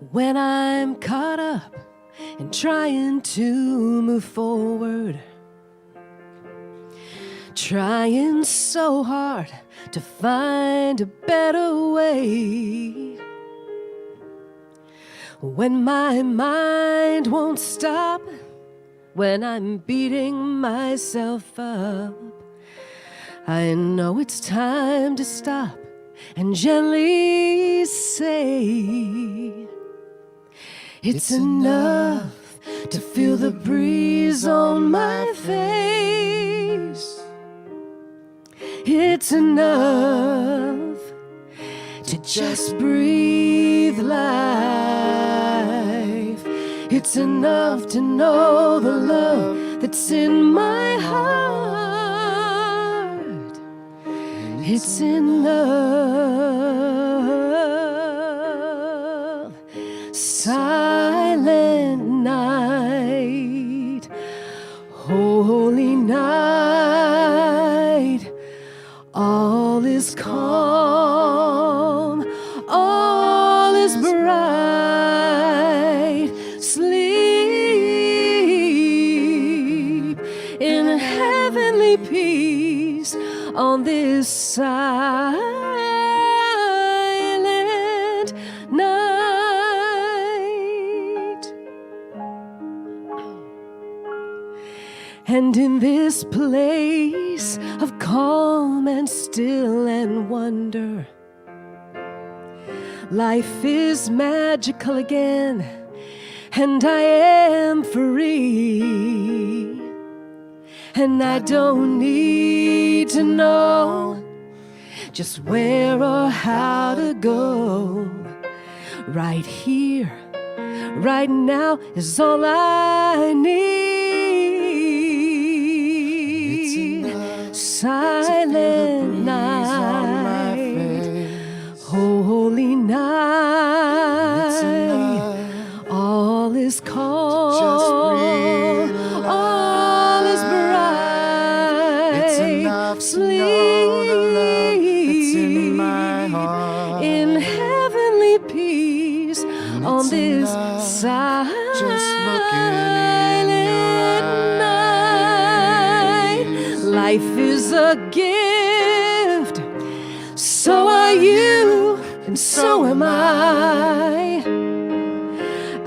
When I'm caught up in trying to move forward, trying so hard to find a better way. When my mind won't stop, when I'm beating myself up, I know it's time to stop and gently say, it's enough to feel the breeze on my face. It's enough to just breathe life. It's enough to know the love that's in my heart. It's enough. Silent night, holy night, all is calm, all is bright. Sleep in heavenly peace on this silent night. And in this place of calm and still and wonder, life is magical again, and I am free. And I don't need to know just where or how to go. Right here, right now is all I need. Silent night, holy night, all is calm, all is bright. It's enough to know the love that's in my heart. In heavenly peace on this silent night. Life is a gift, so are you, and so am I.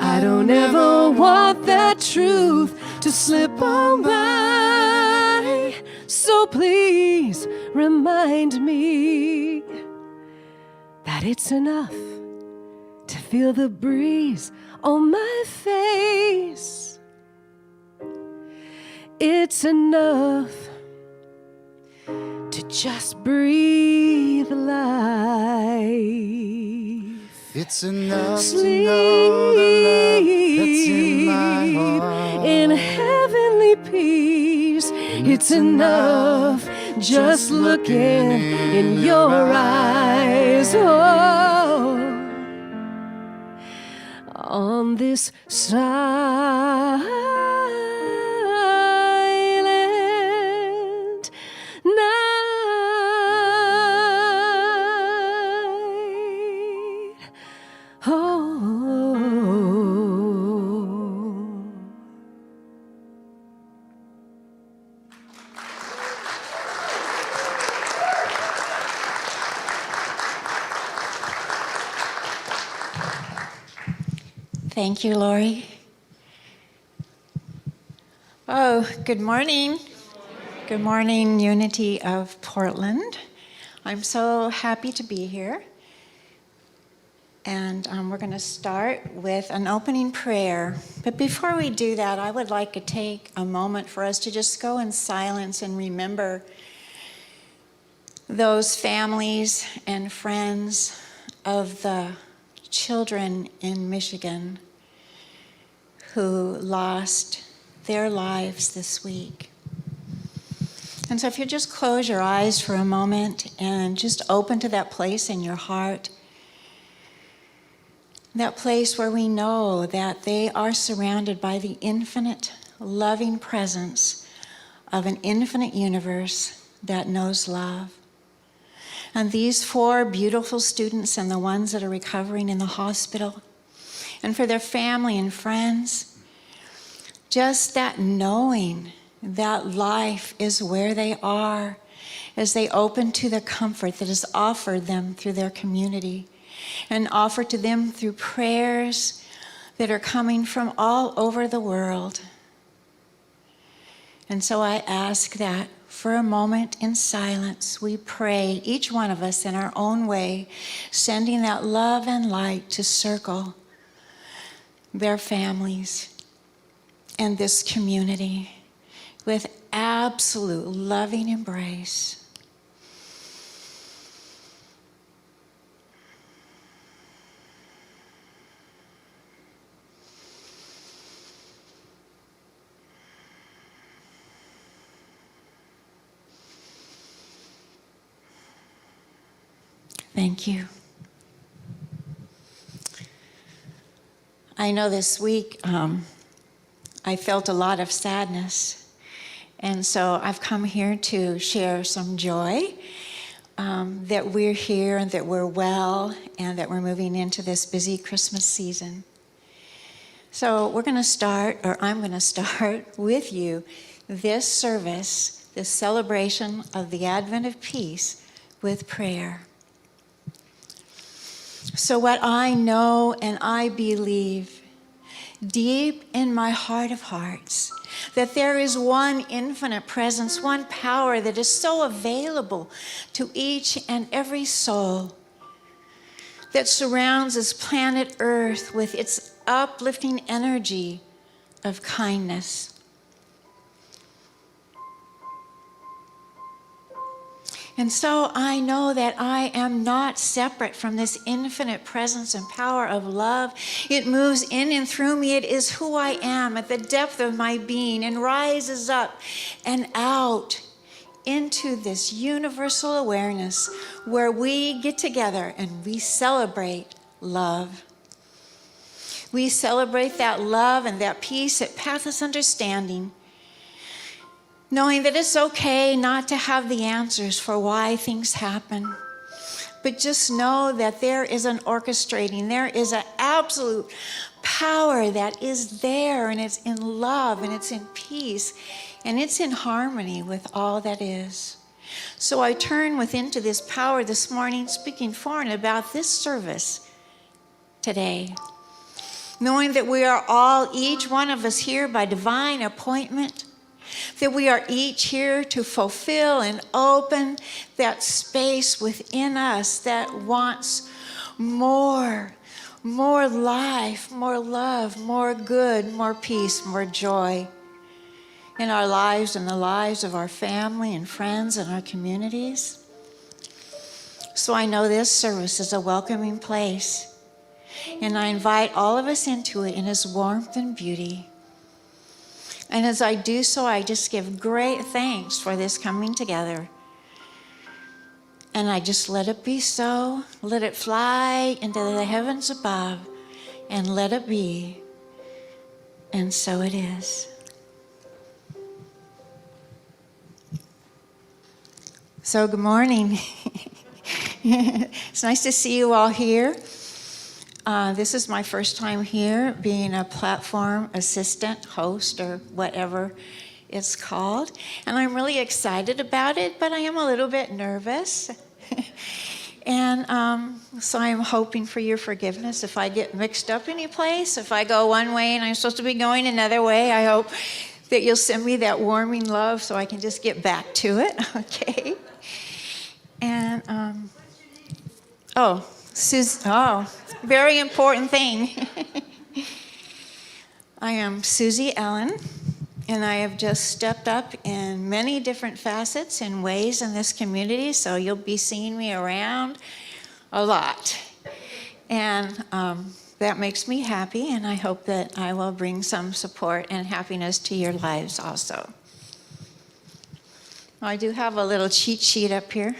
I don't ever want that truth to slip on by. So please remind me that it's enough to feel the breeze on my face. It's enough to just breathe life. It's enough to know the love that's in my heart. In heavenly peace, it's enough just looking in your eyes. Oh, on this silent night. Oh. Thank you, Lori. Oh, good morning. Good morning, Unity of Portland. I'm so happy to be here. And we're going to start with an opening prayer. But before we do that, I would like to take a moment for us to just go in silence and remember those families and friends of the children in Michigan who lost their lives this week. And so if you just close your eyes for a moment and just open to that place in your heart, that place where we know that they are surrounded by the infinite, loving presence of an infinite universe that knows love. And these 4 beautiful students and the ones that are recovering in the hospital, and for their family and friends. Just that knowing that life is where they are as they open to the comfort that is offered them through their community and offered to them through prayers that are coming from all over the world. And so I ask that for a moment in silence, we pray, each one of us in our own way, sending that love and light to circle their families and this community with absolute loving embrace. Thank you. I know this week I felt a lot of sadness, and so I've come here to share some joy that we're here and that we're well and that we're moving into this busy Christmas season. So we're going to start, or I'm going to start with you, this service, this celebration of the Advent of Peace with prayer. So what I know and I believe deep in my heart of hearts, that there is one infinite presence, one power that is so available to each and every soul that surrounds this planet Earth with its uplifting energy of kindness. And so I know that I am not separate from this infinite presence and power of love. It moves in and through me. It is who I am at the depth of my being and rises up and out into this universal awareness where we get together and we celebrate love. We celebrate that love and that peace that passes understanding, knowing that it's okay not to have the answers for why things happen, but just know that there is an orchestrating, there is an absolute power that is there, and it's in love, and it's in peace, and it's in harmony with all that is. So I turn within to this power this morning, speaking for and about this service today, knowing that we are all, each one of us here by divine appointment, that we are each here to fulfill and open that space within us that wants more life, more love, more good, more peace, more joy in our lives and the lives of our family and friends and our communities. So I know this service is a welcoming place, and I invite all of us into it in its warmth and beauty. And as I do so, I just give great thanks for this coming together. And I just let it be so, let it fly into the heavens above, and let it be. And so it is. So good morning. It's nice to see you all here. This is my first time here being a platform assistant, host, or whatever it's called. And I'm really excited about it, but I am a little bit nervous. And so I'm hoping for your forgiveness if I get mixed up any place, if I go one way and I'm supposed to be going another way. I hope that you'll send me that warming love so I can just get back to it, okay? And, very important thing. I am Susie Ellen, and I have just stepped up in many different facets and ways in this community, so you'll be seeing me around a lot. And that makes me happy, and I hope that I will bring some support and happiness to your lives also. I do have a little cheat sheet up here.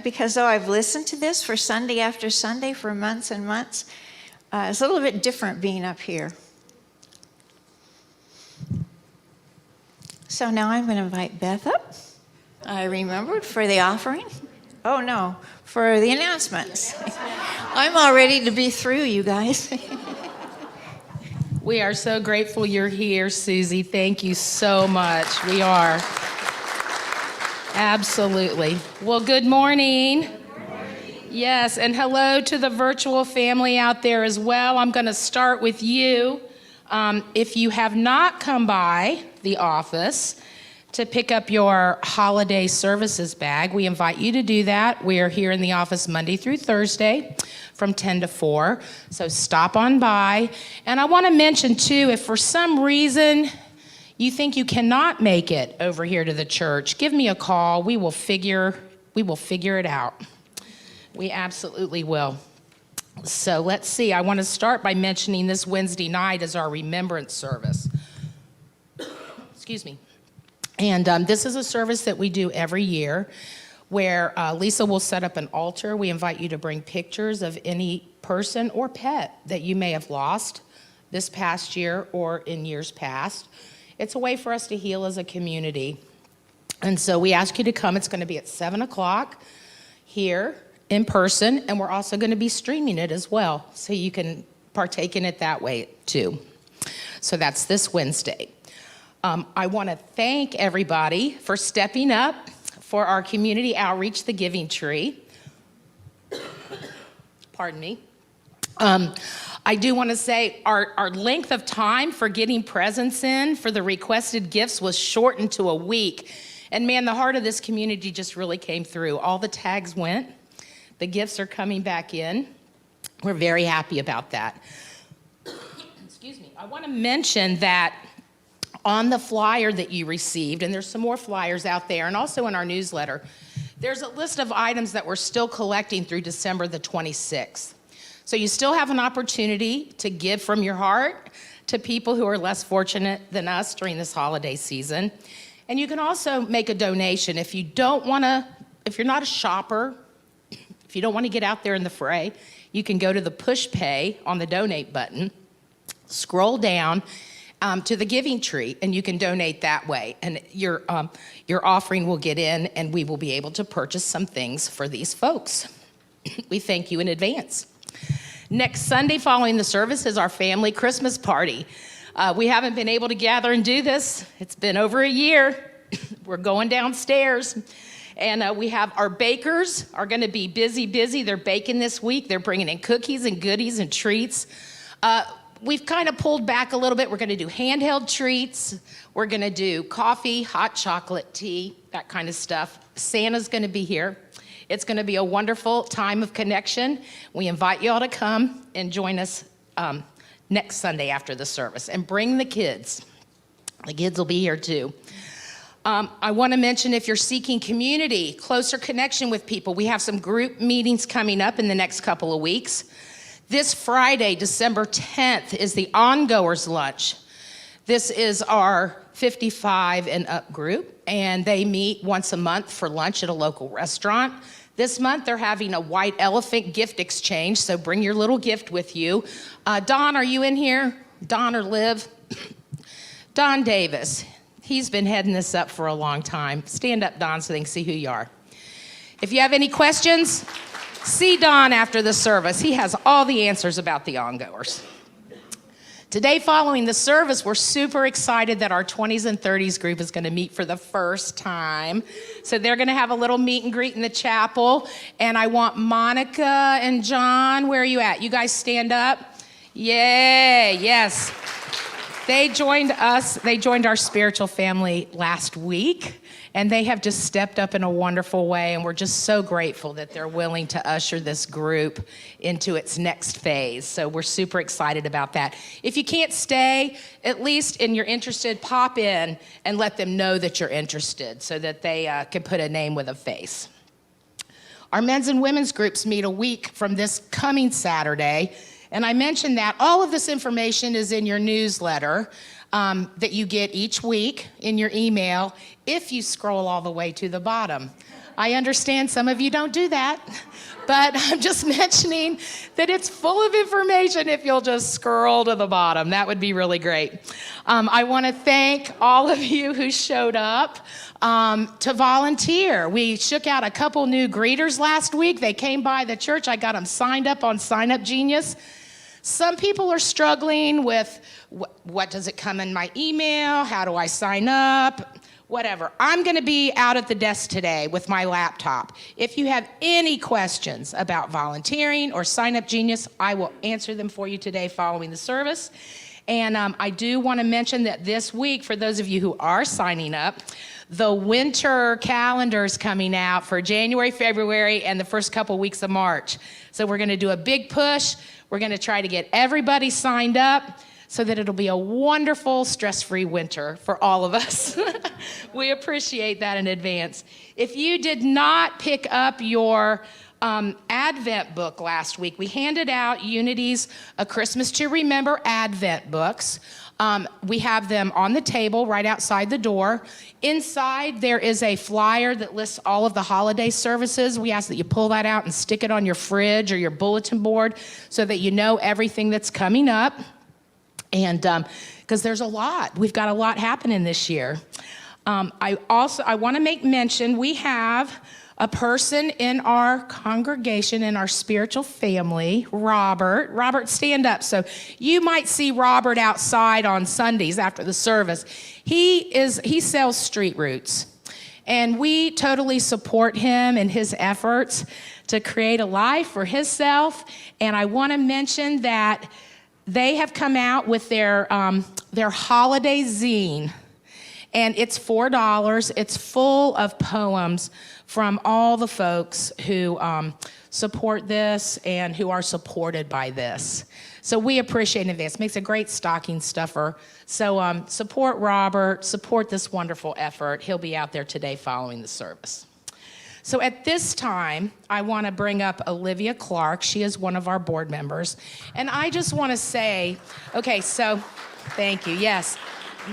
Because though I've listened to this for Sunday after Sunday for months and months, it's a little bit different being up here. So now I'm going to invite Beth up. I remembered for the offering. Oh no, for the announcements. I'm all ready to be through, you guys. We are so grateful you're here, Susie. Thank you so much. We are. Absolutely. Well, good morning. Yes, and hello to the virtual family out there as well. I'm going to start with you. If you have not come by the office to pick up your holiday services bag, we invite you to do that. We are here in the office Monday through Thursday from 10 to 4, so stop on by. And I want to mention, too, if for some reason you think you cannot make it over here to the church, give me a call. We will figure it out. We absolutely will. So let's see. I want to start by mentioning this Wednesday night is our remembrance service. Excuse me. And this is a service that we do every year where Lisa will set up an altar. We invite you to bring pictures of any person or pet that you may have lost this past year or in years past. It's a way for us to heal as a community. And so we ask you to come. It's going to be at 7 o'clock here in person, and we're also going to be streaming it as well, so you can partake in it that way too. So that's this Wednesday. I want to thank everybody for stepping up for our community outreach, the Giving Tree. Pardon me. I do want to say our length of time for getting presents in for the requested gifts was shortened to a week. And man, the heart of this community just really came through. All the tags went. The gifts are coming back in. We're very happy about that. Excuse me. I want to mention that on the flyer that you received, and there's some more flyers out there, and also in our newsletter, there's a list of items that we're still collecting through December the 26th. So you still have an opportunity to give from your heart to people who are less fortunate than us during this holiday season. And you can also make a donation if you're not a shopper, if you don't want to get out there in the fray, you can go to the push pay on the donate button, scroll down to the Giving Tree, and you can donate that way. And your offering will get in, and we will be able to purchase some things for these folks. We thank you in advance. Next Sunday following the service is our family Christmas party. We haven't been able to gather and do this. It's been over a year. We're going downstairs. And we have our bakers are going to be busy. They're baking this week. They're bringing in cookies and goodies and treats. We've kind of pulled back a little bit. We're going to do handheld treats. We're going to do coffee, hot chocolate, tea, that kind of stuff. Santa's going to be here. It's going to be a wonderful time of connection. We invite you all to come and join us next Sunday after the service. And bring the kids. The kids will be here too. I want to mention if you're seeking community, closer connection with people, we have some group meetings coming up in the next couple of weeks. This Friday, December 10th, is the Ongoers Lunch. This is our 55 and up group, and they meet once a month for lunch at a local restaurant. This month, they're having a white elephant gift exchange, so bring your little gift with you. Don, are you in here? Don or Liv? Don Davis. He's been heading this up for a long time. Stand up, Don, so they can see who you are. If you have any questions, see Don after the service. He has all the answers about the ongoers. Today, following the service, we're super excited that our 20s and 30s group is going to meet for the first time. So they're going to have a little meet and greet in the chapel. And I want Monica and John, where are you at? You guys stand up. Yay, yes. They joined our spiritual family last week, and they have just stepped up in a wonderful way, and we're just so grateful that they're willing to usher this group into its next phase. So we're super excited about that. If you can't stay, at least and you're interested, pop in and let them know that you're interested so that they can put a name with a face. Our men's and women's groups meet a week from this coming Saturday. And I mentioned that all of this information is in your newsletter that you get each week in your email if you scroll all the way to the bottom. I understand some of you don't do that, but I'm just mentioning that it's full of information if you'll just scroll to the bottom. That would be really great. I want to thank all of you who showed up to volunteer. We shook out a couple new greeters last week. They came by the church. I got them signed up on Sign Up Genius. Some people are struggling with what does it come in my email? How do I sign up? Whatever. I'm going to be out at the desk today with my laptop. If you have any questions about volunteering or Sign Up Genius, I will answer them for you today following the service. And I do want to mention that this week, for those of you who are signing up, the winter calendar is coming out for January, February, and the first couple weeks of March. So we're going to do a big push. We're going to try to get everybody signed up so that it'll be a wonderful, stress-free winter for all of us. We appreciate that in advance. If you did not pick up your Advent book last week, we handed out Unity's A Christmas to Remember Advent books. We have them on the table right outside the door. Inside, there is a flyer that lists all of the holiday services. We ask that you pull that out and stick it on your fridge or your bulletin board so that you know everything that's coming up. And because there's a lot. We've got a lot happening this year. I want to make mention, we have a person in our congregation, in our spiritual family, Robert. Robert, stand up. So you might see Robert outside on Sundays after the service. He sells street roots. And we totally support him in his efforts to create a life for himself. And I want to mention that they have come out with their holiday zine. And it's $4. It's full of poems from all the folks who support this and who are supported by this. So we appreciate it. It makes a great stocking stuffer. So support Robert, support this wonderful effort. He'll be out there today following the service. So at this time, I want to bring up Olivia Clark. She is one of our board members. And I just want to say, okay, so thank you, yes.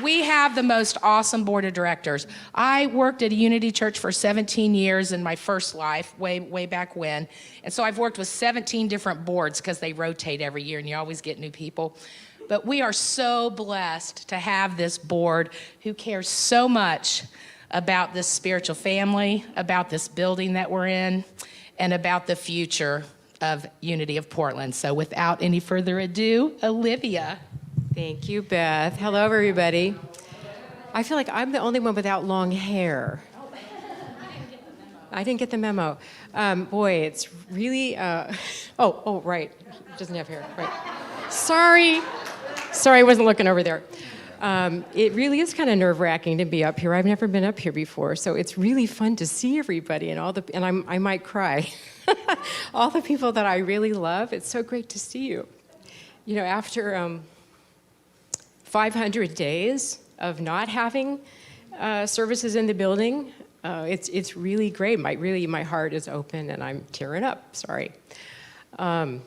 We have the most awesome board of directors. I worked at a Unity Church for 17 years in my first life, way back when. And so I've worked with 17 different boards because they rotate every year and you always get new people. But we are so blessed to have this board who cares so much about this spiritual family, about this building that we're in, and about the future of Unity of Portland. So without any further ado, Olivia. Thank you, Beth. Hello, everybody. I feel like I'm the only one without long hair. I didn't get the memo. Boy, it's really, oh, right. He doesn't have hair, right. Sorry, I wasn't looking over there. It really is kind of nerve-wracking to be up here. I've never been up here before, so it's really fun to see everybody and I might cry. All the people that I really love, it's so great to see you. You know, after 500 days of not having services in the building, it's really great. My heart is open and I'm tearing up, sorry. And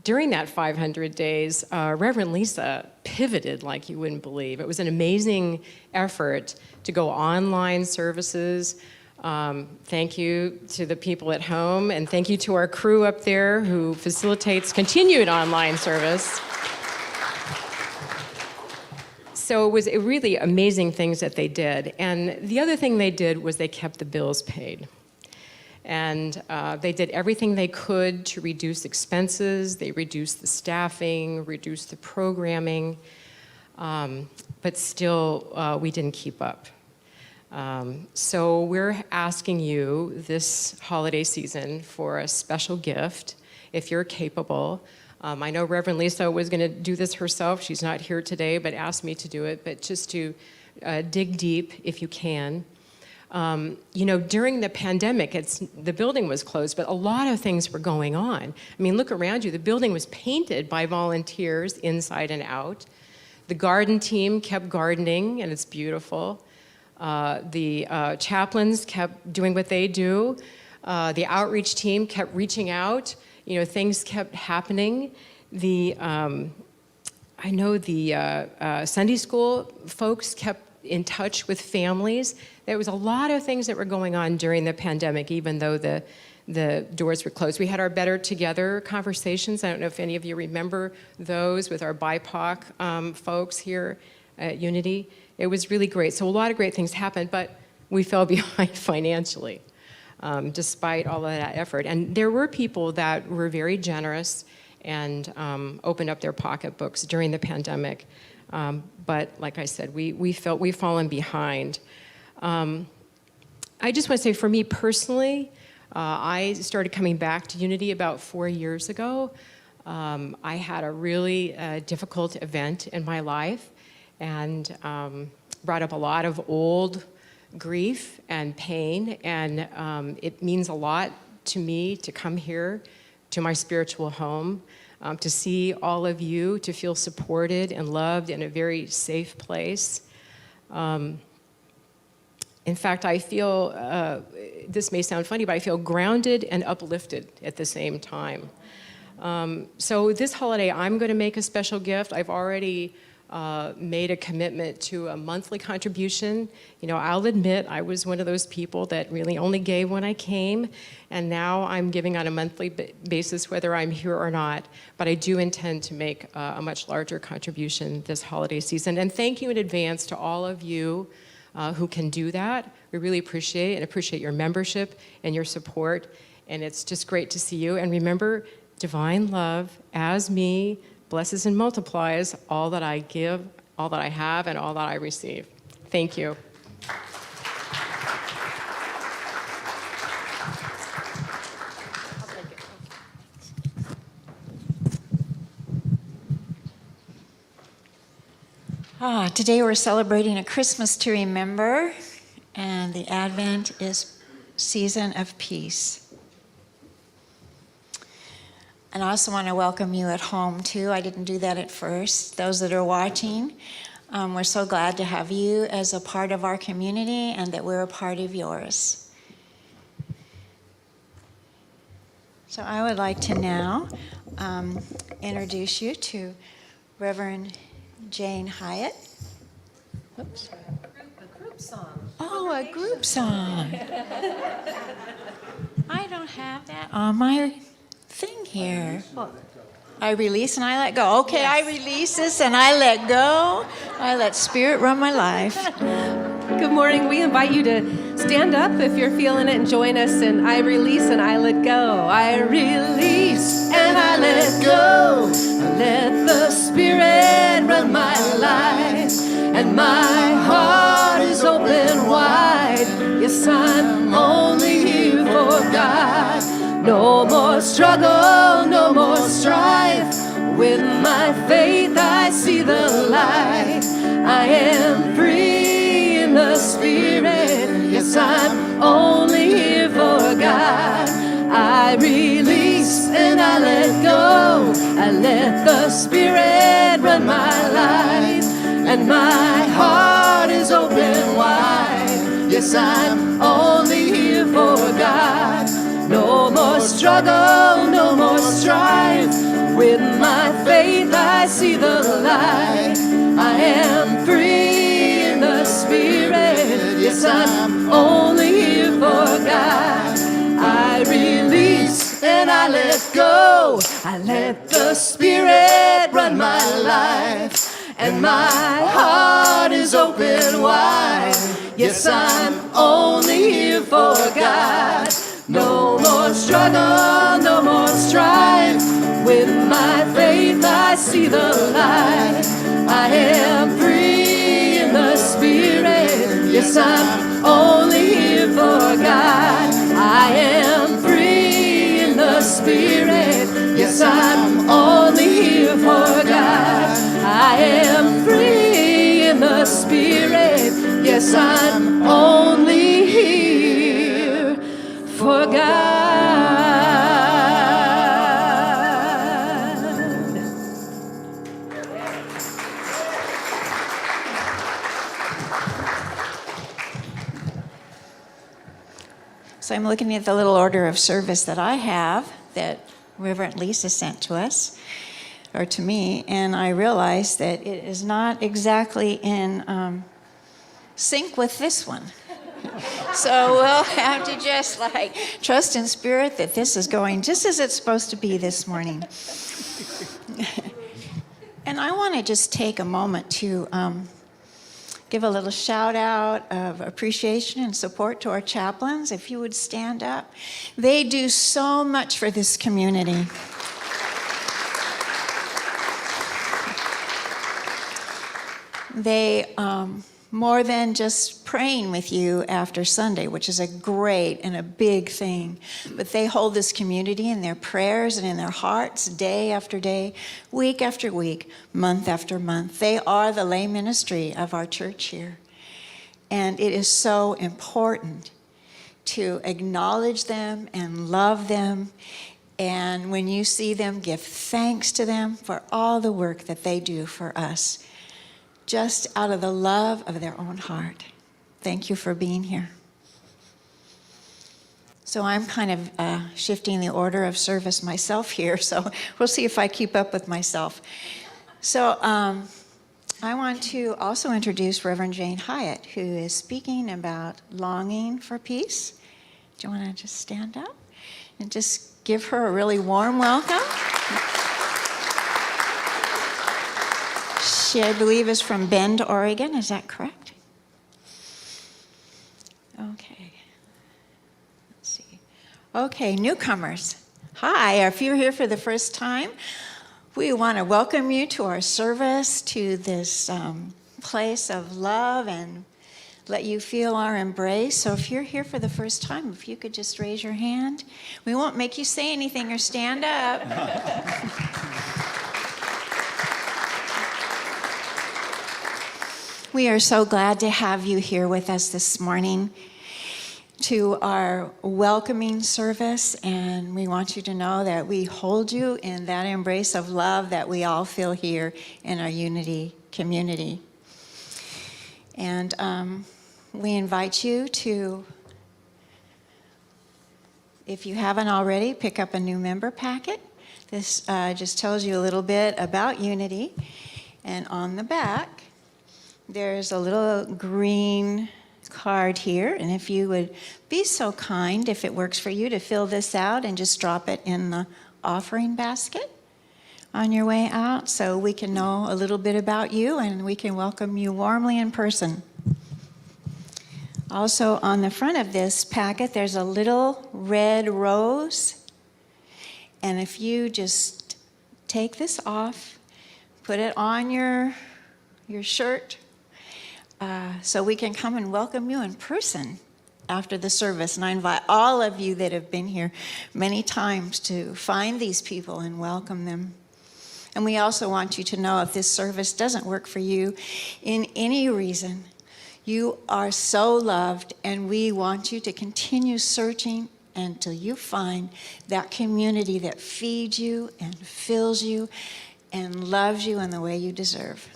during that 500 days, Reverend Lisa pivoted like you wouldn't believe. It was an amazing effort to go online services. Thank you to the people at home, and thank you to our crew up there who facilitates continued online service. So it was really amazing things that they did. And the other thing they did was they kept the bills paid. And they did everything they could to reduce expenses. They reduced the staffing, reduced the programming, but still we didn't keep up. So we're asking you this holiday season for a special gift, if you're capable. I know Reverend Lisa was going to do this herself. She's not here today, but asked me to do it. But just to dig deep, if you can. You know, during the pandemic, the building was closed, but a lot of things were going on. I mean, look around you. The building was painted by volunteers inside and out. The garden team kept gardening, and it's beautiful. The chaplains kept doing what they do. The outreach team kept reaching out. You know, things kept happening. I know the Sunday school folks kept in touch with families. There was a lot of things that were going on during the pandemic, even though the doors were closed. We had our Better Together conversations. I don't know if any of you remember those with our BIPOC folks here at Unity. It was really great. So a lot of great things happened, but we fell behind financially, despite all of that effort. And there were people that were very generous and opened up their pocketbooks during the pandemic. But like I said, we felt we've fallen behind. I just want to say, for me personally, I started coming back to Unity about 4 years ago. I had a really difficult event in my life and brought up a lot of old grief and pain, and it means a lot to me to come here to my spiritual home, to see all of you, to feel supported and loved in a very safe place. In fact, I feel, this may sound funny, but I feel grounded and uplifted at the same time. So this holiday, I'm going to make a special gift. I've already made a commitment to a monthly contribution. You know, I'll admit I was one of those people that really only gave when I came, and now I'm giving on a monthly basis whether I'm here or not. But I do intend to make a much larger contribution this holiday season. And thank you in advance to all of you who can do that. We really appreciate it and appreciate your membership and your support. And it's just great to see you. And remember, divine love, as me, blesses and multiplies all that I give, all that I have, and all that I receive. Thank you. Today we're celebrating a Christmas to remember, and the Advent is season of peace. And I also want to welcome you at home too. I didn't do that at first. Those that are watching, we're so glad to have you as a part of our community and that we're a part of yours. So I would like to now introduce you to Reverend Jane Hyatt. Oops. A group song. Oh, a group song. I don't have that on my thing here. I release and I let go. Okay, I release this and I let go. I let Spirit run my life. Good morning. We invite you to stand up if you're feeling it and join us in I release and I let go. I release and I let go. I let the Spirit run my life, and my heart is open wide. Yes, I'm only here for God. No more struggle, no more strife. With my faith I see the light. I am free in the Spirit. Yes, I'm only here for God. I release and I let go. I let the Spirit run my life, and my heart is open wide. Yes, I'm only here for God. No more struggle, no more strife. With my faith I see the light. I am free in the Spirit. Yes, I'm only here for God. I release and I let go. I let the Spirit run my life, and my heart is open wide. Yes, I'm only here for God. No more struggle, no more strife. With my faith I see the light. I am free in the Spirit. Yes, I'm only here for God. I am free in the Spirit. Yes, I'm only here for God. I am free in the Spirit. Yes, I'm only here for God. So I'm looking at the little order of service that I have that Reverend Lisa sent to us, or to me, and I realized that it is not exactly in sync with this one. So we'll have to just like trust in spirit that this is going just as it's supposed to be this morning. And I want to just take a moment to give a little shout out of appreciation and support to our chaplains. If you would stand up. They do so much for this community. They, more than just praying with you after Sunday, which is a great and a big thing, but they hold this community in their prayers and in their hearts day after day, week after week, month after month. They are the lay ministry of our church here. And it is so important to acknowledge them and love them. And when you see them, give thanks to them for all the work that they do for us, just out of the love of their own heart. Thank you for being here. So I'm kind of shifting the order of service myself here, so we'll see if I keep up with myself. So I want to also introduce Reverend Jane Hyatt, who is speaking about longing for peace. Do you want to just stand up and just give her a really warm welcome? She, I believe, is from Bend, Oregon. Is that correct? Okay. Let's see. Okay, newcomers. Hi, if you're here for the first time, we want to welcome you to our service, to this place of love, and let you feel our embrace. So if you're here for the first time, if you could just raise your hand. We won't make you say anything or stand up. We are so glad to have you here with us this morning to our welcoming service, and we want you to know that we hold you in that embrace of love that we all feel here in our Unity community. And we invite you to, if you haven't already, pick up a new member packet. This just tells you a little bit about Unity, and on the back, there's a little green card here, and if you would be so kind, if it works for you, to fill this out and just drop it in the offering basket on your way out so we can know a little bit about you and we can welcome you warmly in person. Also on the front of this packet, there's a little red rose, and if you just take this off, put it on your shirt, so we can come and welcome you in person after the service. And I invite all of you that have been here many times to find these people and welcome them. And we also want you to know, if this service doesn't work for you in any reason, you are so loved, and we want you to continue searching until you find that community that feeds you and fills you and loves you in the way you deserve.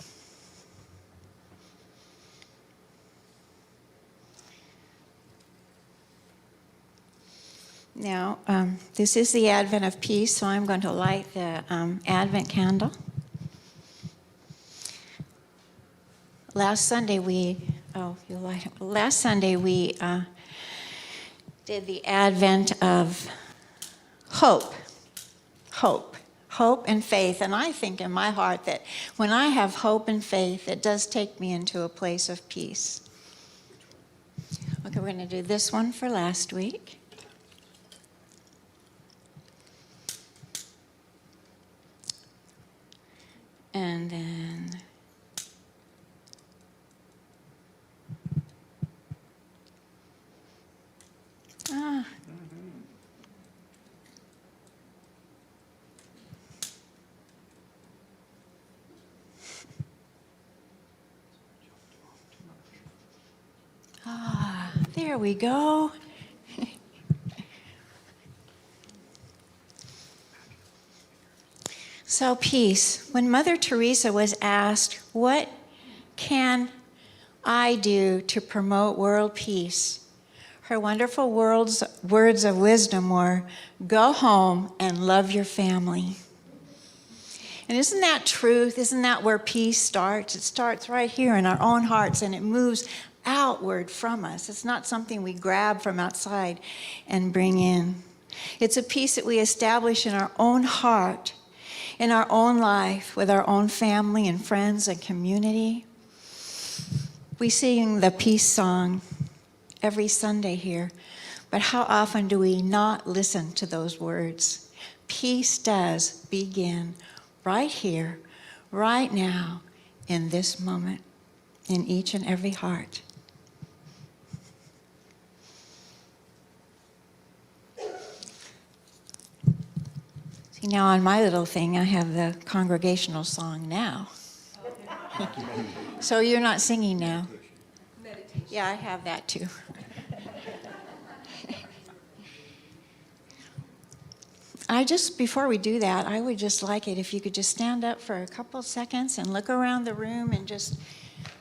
Now, this is the Advent of Peace, so I'm going to light the Advent candle. Last Sunday we did the Advent of hope and faith. And I think in my heart that when I have hope and faith, it does take me into a place of peace. Okay, we're going to do this one for last week. And then there we go. So peace. When Mother Teresa was asked, what can I do to promote world peace? Her wonderful words of wisdom were, go home and love your family. And isn't that truth? Isn't that where peace starts? It starts right here in our own hearts, and it moves outward from us. It's not something we grab from outside and bring in. It's a peace that we establish in our own heart, in our own life, with our own family and friends and community. We sing the peace song every Sunday here, but how often do we not listen to those words? Peace does begin right here, right now, in this moment, in each and every heart. See, now on my little thing, I have the congregational song now. So you're not singing now? Meditation. Yeah, I have that too. Before we do that, I would just like it if you could just stand up for a couple seconds and look around the room and just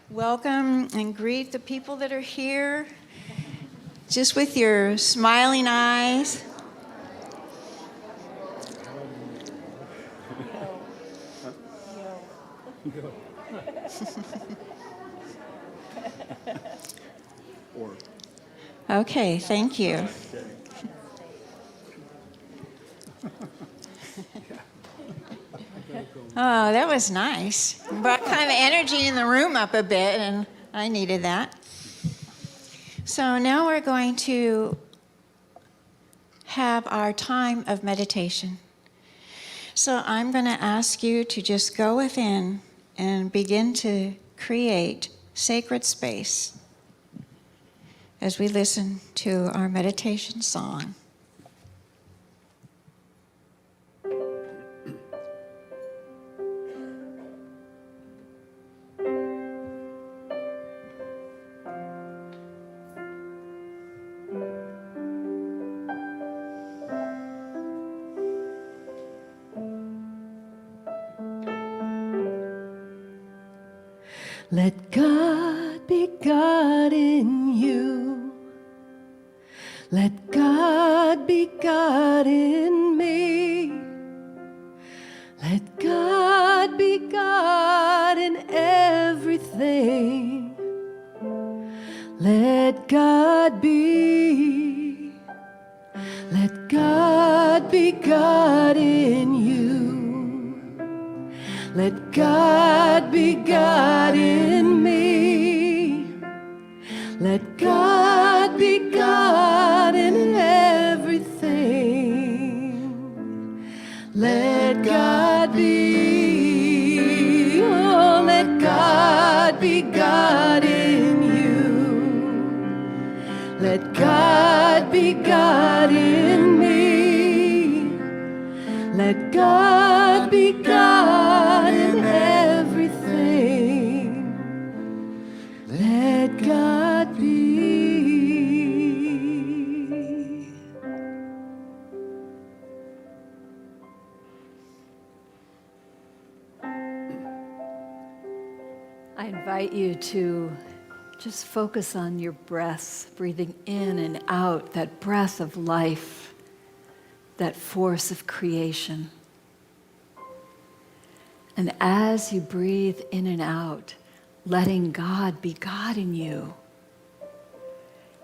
welcome and greet the people that are here, just with your smiling eyes. Okay, thank you. Oh, that was nice. Brought kind of energy in the room up a bit, and I needed that. So now we're going to have our time of meditation. So I'm going to ask you to just go within and begin to create sacred space as we listen to our meditation song. Let God be God in you. Let God be God in me. Let God be God in everything. Let God be. Let God be God in you. Let God be God in me. Let God be God in everything. Let God be. Oh, let God be God in you. Let God be God in me. Let God be God in everything. Let God be. I invite you to just focus on your breath, breathing in and out, that breath of life, that force of creation. And as you breathe in and out, letting God be God in you,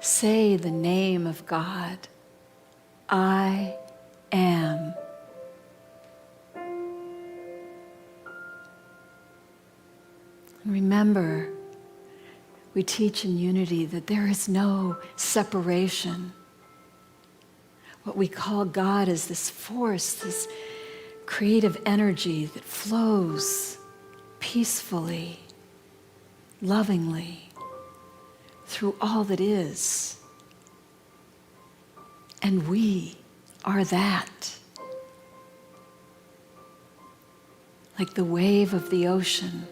say the name of God. I am. And remember, we teach in Unity that there is no separation. What we call God is this force, this creative energy that flows peacefully, lovingly through all that is. And we are that. Like the wave of the ocean,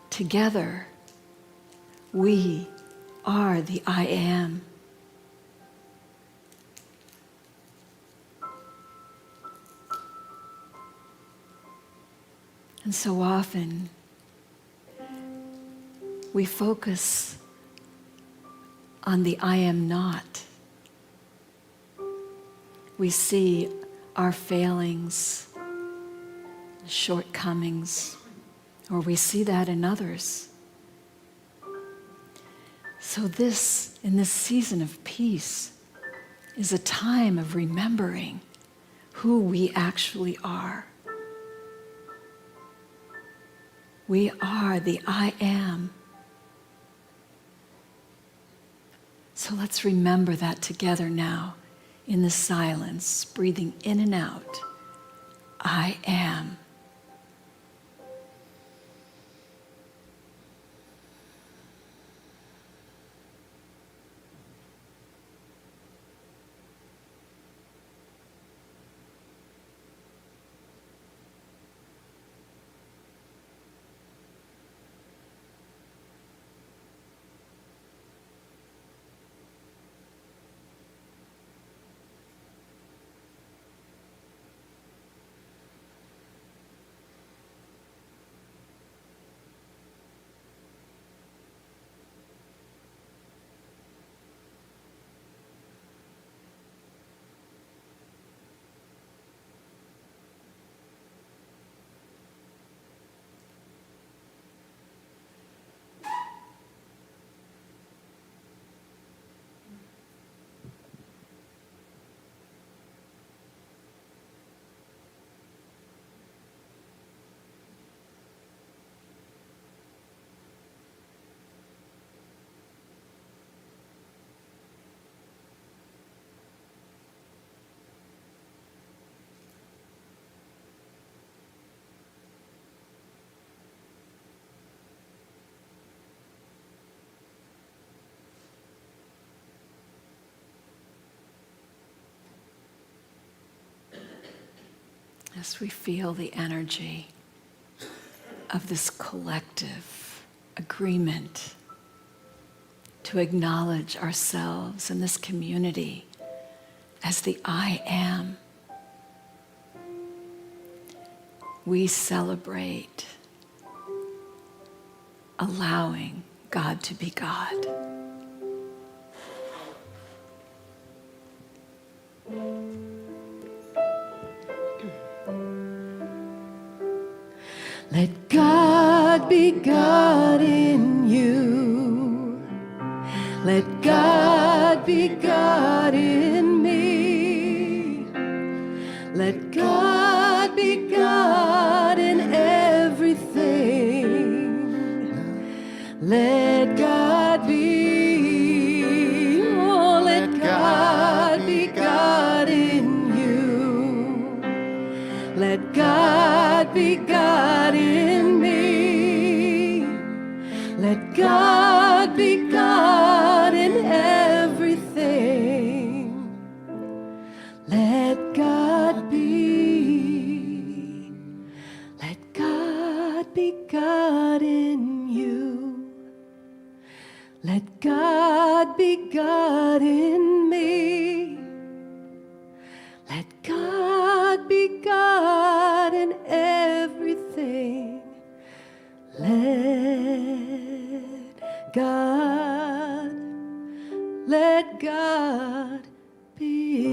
together we are the I am. And so often, we focus on the I am not. We see our failings, shortcomings, or we see that in others. So this, in this season of peace, is a time of remembering who we actually are. We are the I am. So let's remember that together now in the silence, breathing in and out. I am. As we feel the energy of this collective agreement to acknowledge ourselves and this community as the I am, we celebrate allowing God to be God. Let God be God in you. Let God be God in me. Let God be God in everything. Let God be, oh, let God be God in you. Let God be God in me. Let God be God in everything. Let God be. Let God be God in you. Let God be God in me. Let God be God in everything. Let God be.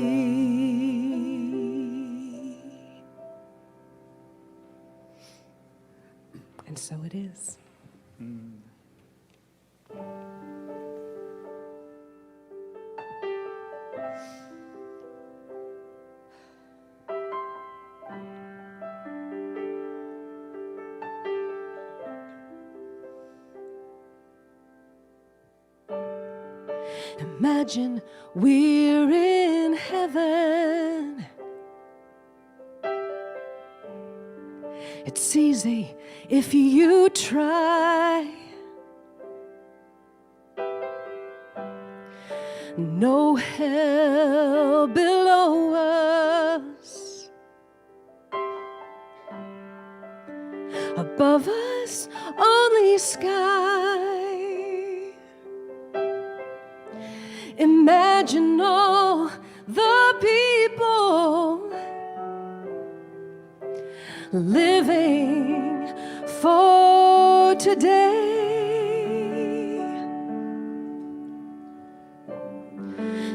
And so it is. Imagine we're in heaven. It's easy if you try. No hell below us. Above us, only sky. Imagine all the people living for today.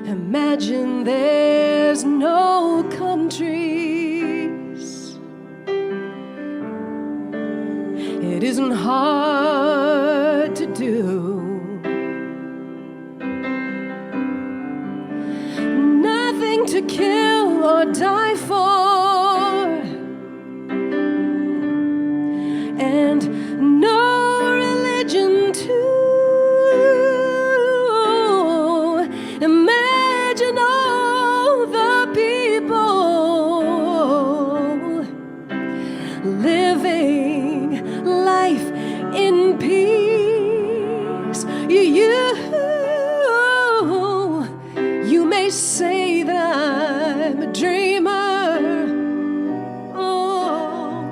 Imagine there's no countries. It isn't hard to do. or die for, and no religion too. Imagine all the people living life in peace. You may say that I'm a dreamer, oh,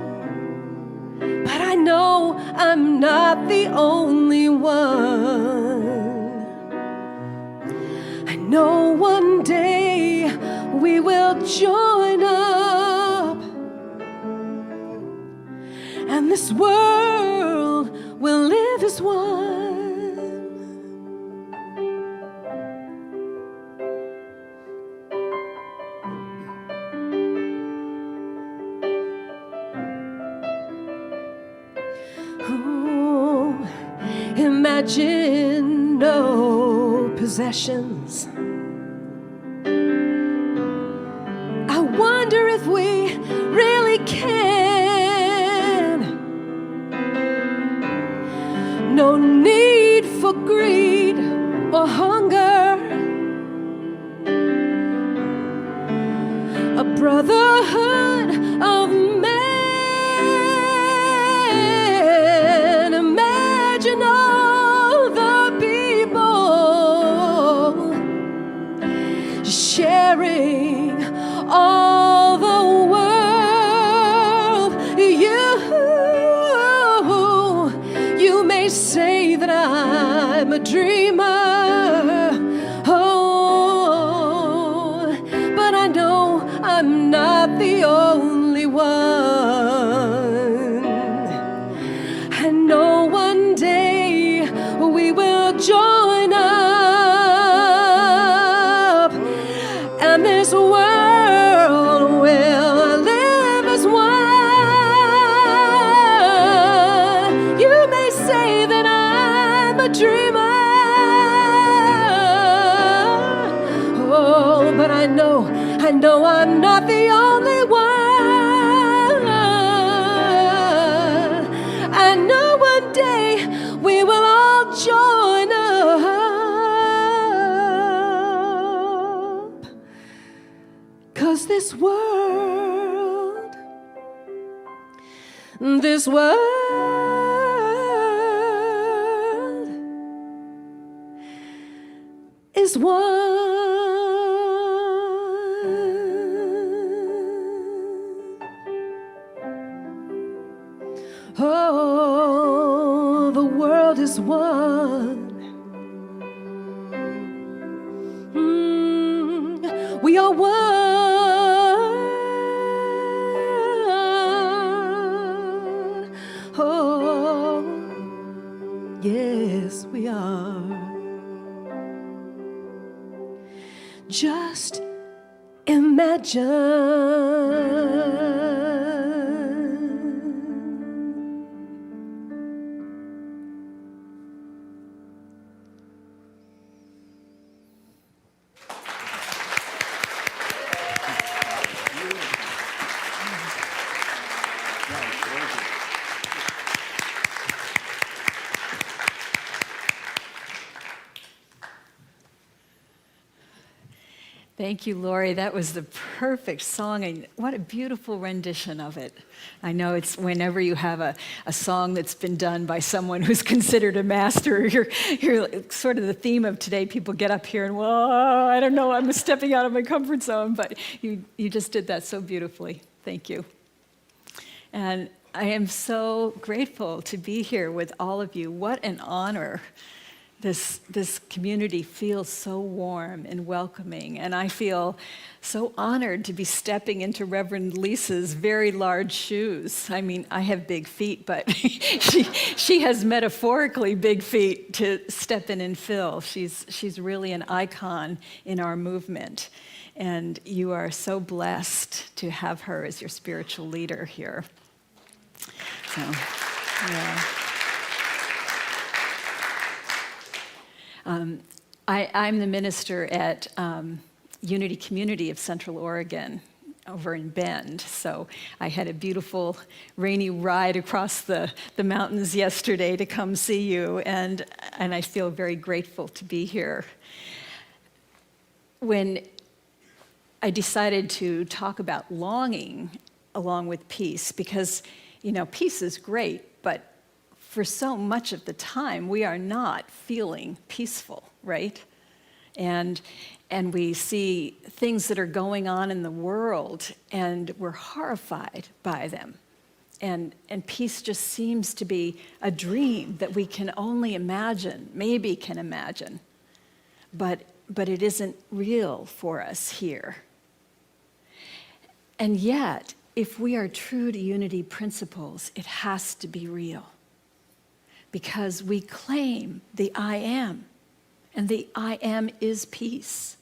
but I know I'm not the only one. I know one day we will join up, and this world will live as one. Oh, imagine no possessions. I wonder if we really can. No need for greed or hunger. A brotherhood of men. Imagine all the people sharing all the world. You may say that I'm a dreamer, oh, but I know I'm not the only one. I know one day we will join up, and this world will live as one. You may say that I'm a dreamer, oh, but I know I'm not the only one. I know one day we will all join up, 'cause this world is one. Oh, the world is one. We are one. Oh, yes, we are. Just imagine. Thank you, Lori. That was the perfect song, and what a beautiful rendition of it. I know it's whenever you have a song that's been done by someone who's considered a master, you're sort of the theme of today. People get up here and, well, I don't know, I'm stepping out of my comfort zone, but you just did that so beautifully. Thank you. And I am so grateful to be here with all of you. What an honor. This community feels so warm and welcoming, and I feel so honored to be stepping into Reverend Lisa's very large shoes. I mean, I have big feet, but she has metaphorically big feet to step in and fill. She's really an icon in our movement, and you are so blessed to have her as your spiritual leader here. So, yeah. I'm the minister at Unity Community of Central Oregon, over in Bend. So I had a beautiful rainy ride across the mountains yesterday to come see you, and I feel very grateful to be here. When I decided to talk about longing along with peace, because, peace is great, but for so much of the time, we are not feeling peaceful, right? And we see things that are going on in the world, and we're horrified by them. And peace just seems to be a dream that we can only imagine, maybe can imagine, but it isn't real for us here. And yet, if we are true to unity principles, it has to be real, because we claim the I am, and the I am is peace.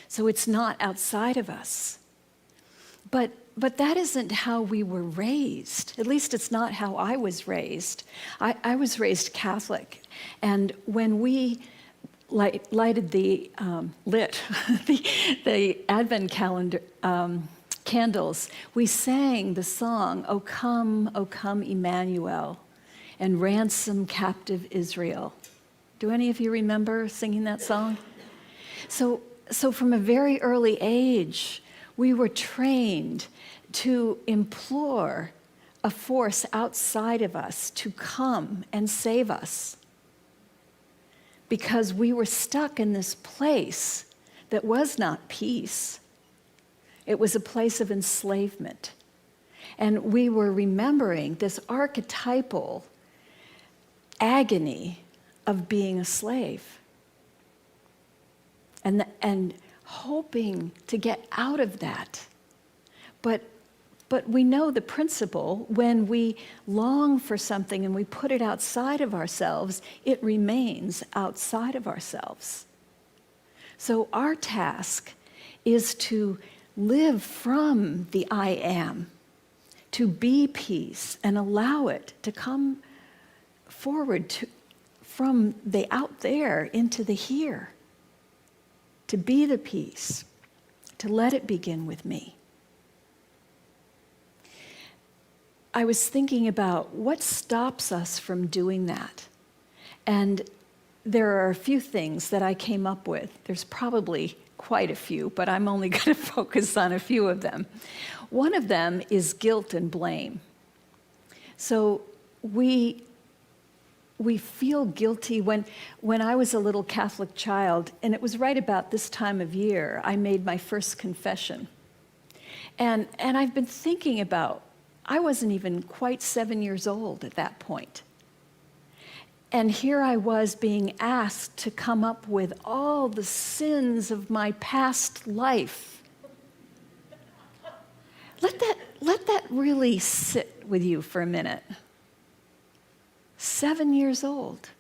So it's not outside of us. But that isn't how we were raised. At least it's not how I was raised. I was raised Catholic, and when we lighted the Advent calendar candles, we sang the song, O come, Emmanuel, and ransom captive Israel. Do any of you remember singing that song? So from a very early age, we were trained to implore a force outside of us to come and save us, because we were stuck in this place that was not peace. It was a place of enslavement. And we were remembering this archetypal agony of being a slave, and hoping to get out of that. But we know the principle: when we long for something and we put it outside of ourselves, it remains outside of ourselves. So our task is to live from the I am, to be peace, and allow it to come forward from the out there into the here, to be the peace, to let it begin with me. I was thinking about what stops us from doing that. And there are a few things that I came up with. There's probably quite a few, but I'm only going to focus on a few of them. One of them is guilt and blame. So we feel guilty. When I was a little Catholic child, and it was right about this time of year, I made my first confession. And I've been thinking about, I wasn't even quite 7 years old at that point. And here I was being asked to come up with all the sins of my past life. Let that really sit with you for a minute. 7 years old.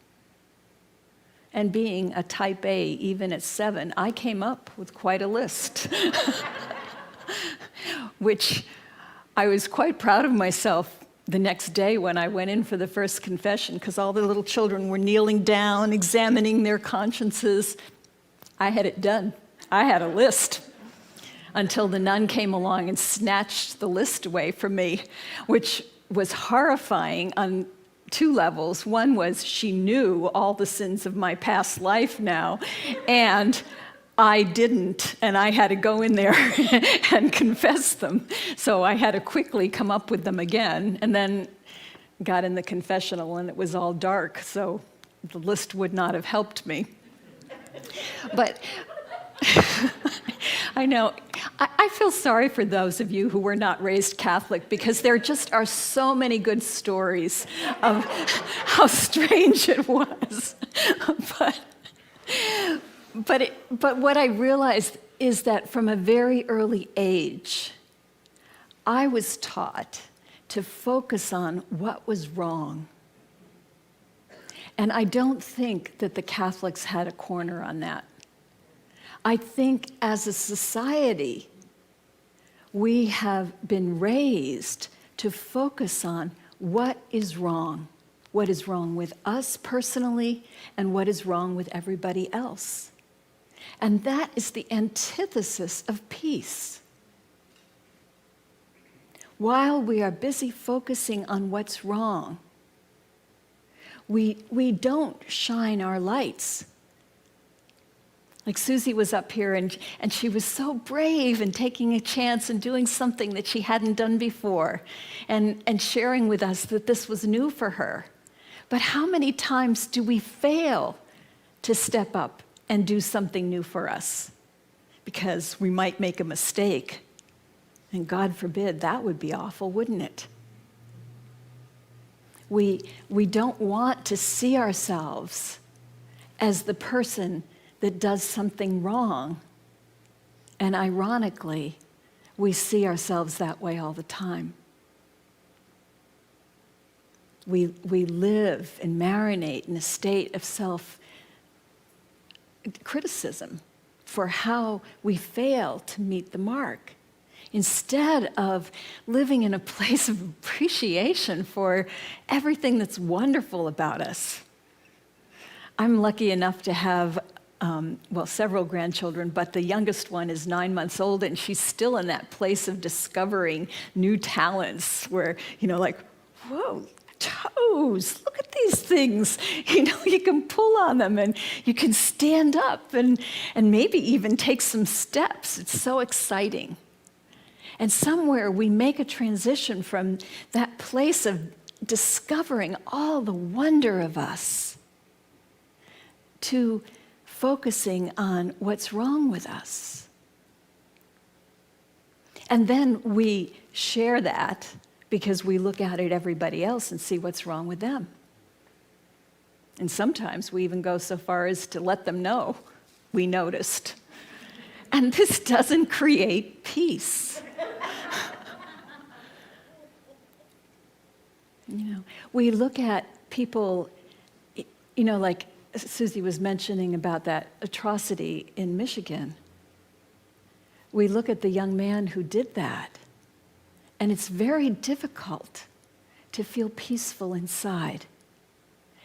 And being a type A, even at 7, I came up with quite a list, which I was quite proud of myself the next day when I went in for the first confession, because all the little children were kneeling down, examining their consciences. I had it done. I had a list, until the nun came along and snatched the list away from me, which was horrifying on 2 levels. One was she knew all the sins of my past life now, and I didn't, and I had to go in there and confess them. So I had to quickly come up with them again, and then got in the confessional, and it was all dark, so the list would not have helped me. But I know, I feel sorry for those of you who were not raised Catholic, because there just are so many good stories of how strange it was. But what I realized is that from a very early age, I was taught to focus on what was wrong. And I don't think that the Catholics had a corner on that. I think as a society, we have been raised to focus on what is wrong with us personally, and what is wrong with everybody else. And that is the antithesis of peace. while we are busy focusing on what's wrong, we don't shine our lights. Like Susie was up here and she was so brave in taking a chance and doing something that she hadn't done before and sharing with us that this was new for her. But how many times do we fail to step up and do something new for us? Because we might make a mistake. And God forbid, that would be awful, wouldn't it? We don't want to see ourselves as the person that does something wrong. And ironically, we see ourselves that way all the time. We live and marinate in a state of self-criticism for how we fail to meet the mark, instead of living in a place of appreciation for everything that's wonderful about us. I'm lucky enough to have several grandchildren, but the youngest one is 9 months old, and she's still in that place of discovering new talents where, like, whoa, toes, look at these things. You can pull on them, and you can stand up and maybe even take some steps. It's so exciting. And somewhere we make a transition from that place of discovering all the wonder of us to focusing on what's wrong with us. And then we share that because we look out at everybody else and see what's wrong with them. And sometimes we even go so far as to let them know we noticed. And this doesn't create peace. We look at people, like Susie was mentioning about that atrocity in Michigan. We look at the young man who did that, and it's very difficult to feel peaceful inside.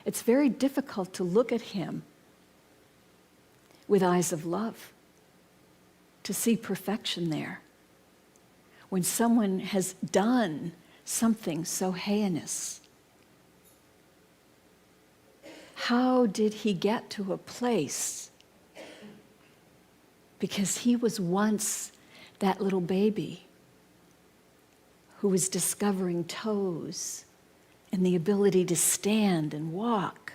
It's very difficult to look at him with eyes of love, to see perfection there. When someone has done something so heinous, how did he get to a place? Because he was once that little baby who was discovering toes and the ability to stand and walk.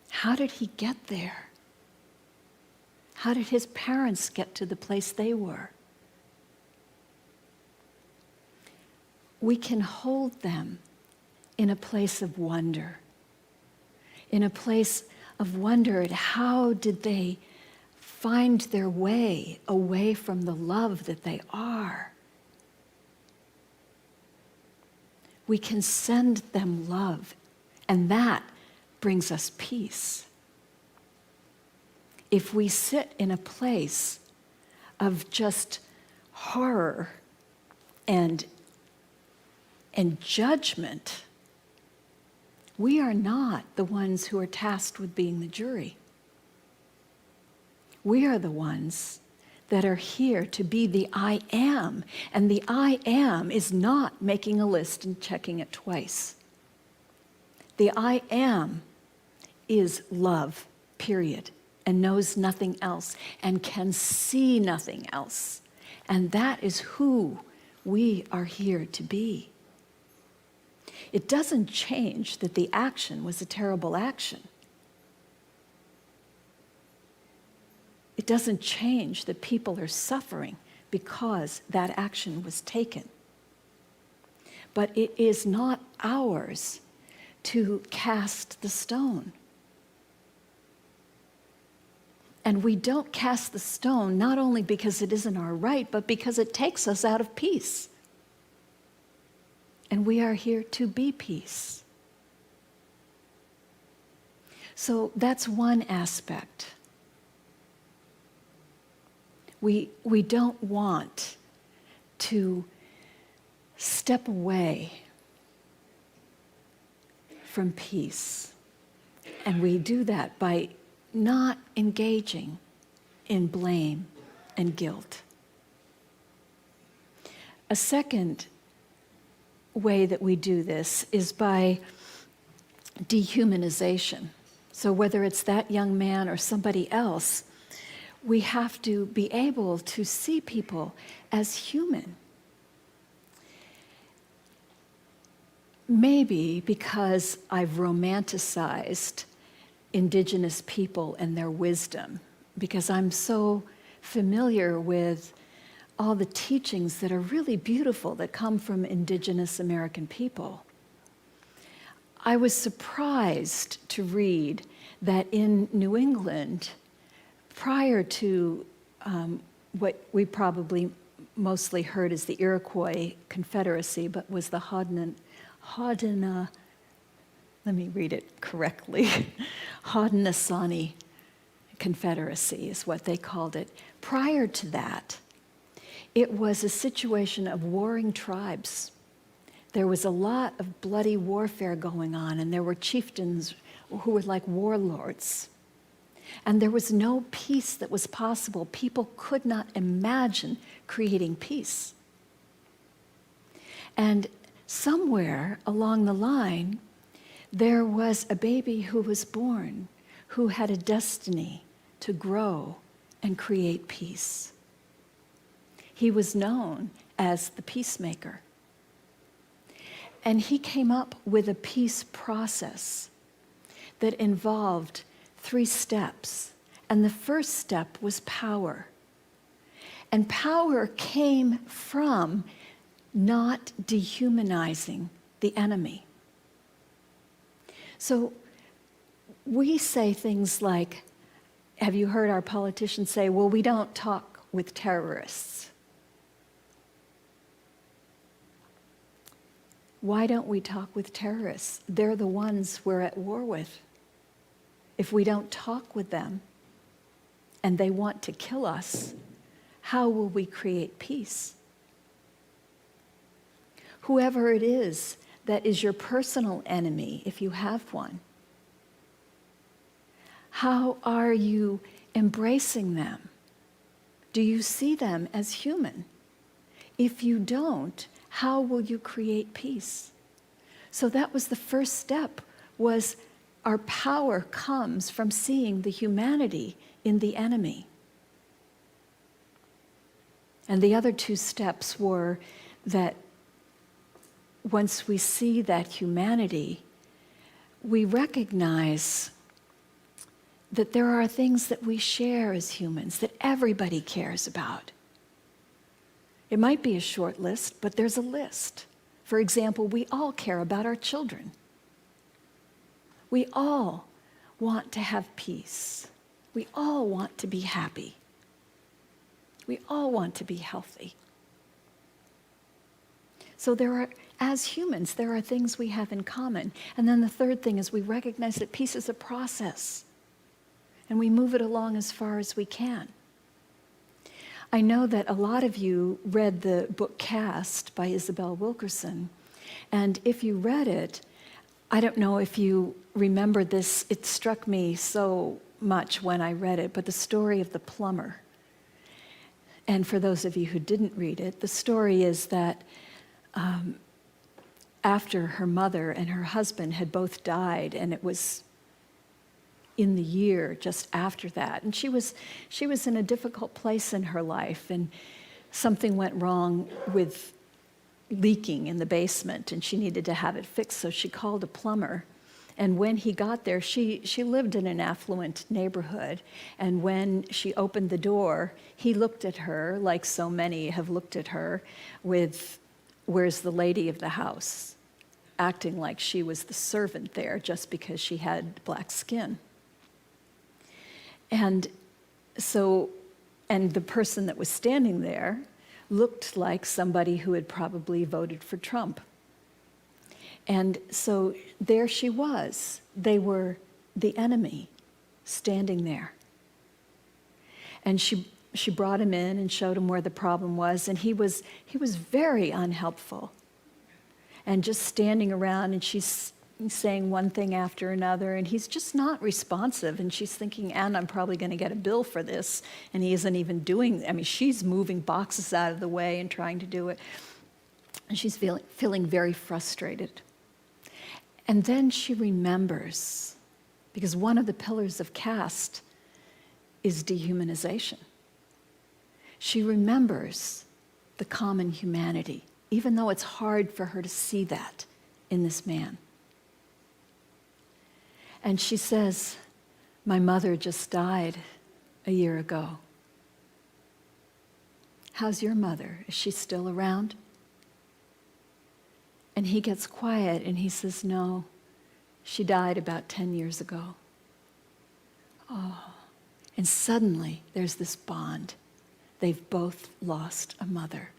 How did he get there? How did his parents get to the place they were? We can hold them in a place of wonder, in a place of wonder at how did they find their way away from the love that they are. We can send them love, and that brings us peace. If we sit in a place of just horror and judgment, we are not the ones who are tasked with being the jury. We are the ones that are here to be the I am, and the I am is not making a list and checking it twice. The I am is love, period, and knows nothing else and can see nothing else. And that is who we are here to be. It doesn't change that the action was a terrible action. It doesn't change that people are suffering because that action was taken. But it is not ours to cast the stone. And we don't cast the stone not only because it isn't our right, but because it takes us out of peace. And we are here to be peace. So that's one aspect. We don't want to step away from peace. And we do that by not engaging in blame and guilt. A second way that we do this is by dehumanization. So whether it's that young man or somebody else, we have to be able to see people as human. Maybe because I've romanticized indigenous people and their wisdom, because I'm so familiar with all the teachings that are really beautiful that come from indigenous American people. I was surprised to read that in New England, prior to what we probably mostly heard as the Iroquois Confederacy, but was the Haudenosaunee, let me read it correctly, Haudenosaunee Confederacy is what they called it. Prior to that, it was a situation of warring tribes. There was a lot of bloody warfare going on, and there were chieftains who were like warlords. And there was no peace that was possible. People could not imagine creating peace. And somewhere along the line, there was a baby who was born who had a destiny to grow and create peace. He was known as the peacemaker. And he came up with a peace process that involved 3 steps. And the first step was power. And power came from not dehumanizing the enemy. So we say things like, have you heard our politicians say, well, we don't talk with terrorists? Why don't we talk with terrorists? They're the ones we're at war with. If we don't talk with them and they want to kill us, how will we create peace? Whoever it is that is your personal enemy, if you have one, how are you embracing them? Do you see them as human? If you don't, how will you create peace? So that was the first step, was our power comes from seeing the humanity in the enemy. And the other 2 steps were that once we see that humanity, we recognize that there are things that we share as humans that everybody cares about. It might be a short list, but there's a list. For example, we all care about our children. We all want to have peace. We all want to be happy. We all want to be healthy. So as humans, there are things we have in common. And then the third thing is we recognize that peace is a process, and we move it along as far as we can. I know that a lot of you read the book Caste by Isabel Wilkerson, and if you read it, I don't know if you remember this, it struck me so much when I read it, but the story of the plumber. And for those of you who didn't read it, the story is that after her mother and her husband had both died, and it was in the year just after that, and she was in a difficult place in her life, and something went wrong with leaking in the basement, and she needed to have it fixed, so she called a plumber. And when he got there, she lived in an affluent neighborhood, and when she opened the door, he looked at her like so many have looked at her with, "Where's the lady of the house?" acting like she was the servant there just because she had black skin. And so, and the person that was standing there looked like somebody who had probably voted for Trump. And so there she was. They were the enemy standing there. And she brought him in and showed him where the problem was, and he was very unhelpful. And just standing around, and she's saying one thing after another, and he's just not responsive, and she's thinking, and I'm probably going to get a bill for this, and he isn't even doing, I mean, she's moving boxes out of the way and trying to do it. And she's feeling very frustrated. And then she remembers, because one of the pillars of caste is dehumanization. She remembers the common humanity, even though it's hard for her to see that in this man. And she says, "My mother just died a year ago. How's your mother? Is she still around?" And he gets quiet and he says, "No, she died about 10 years ago." Oh, and suddenly there's this bond. They've both lost a mother.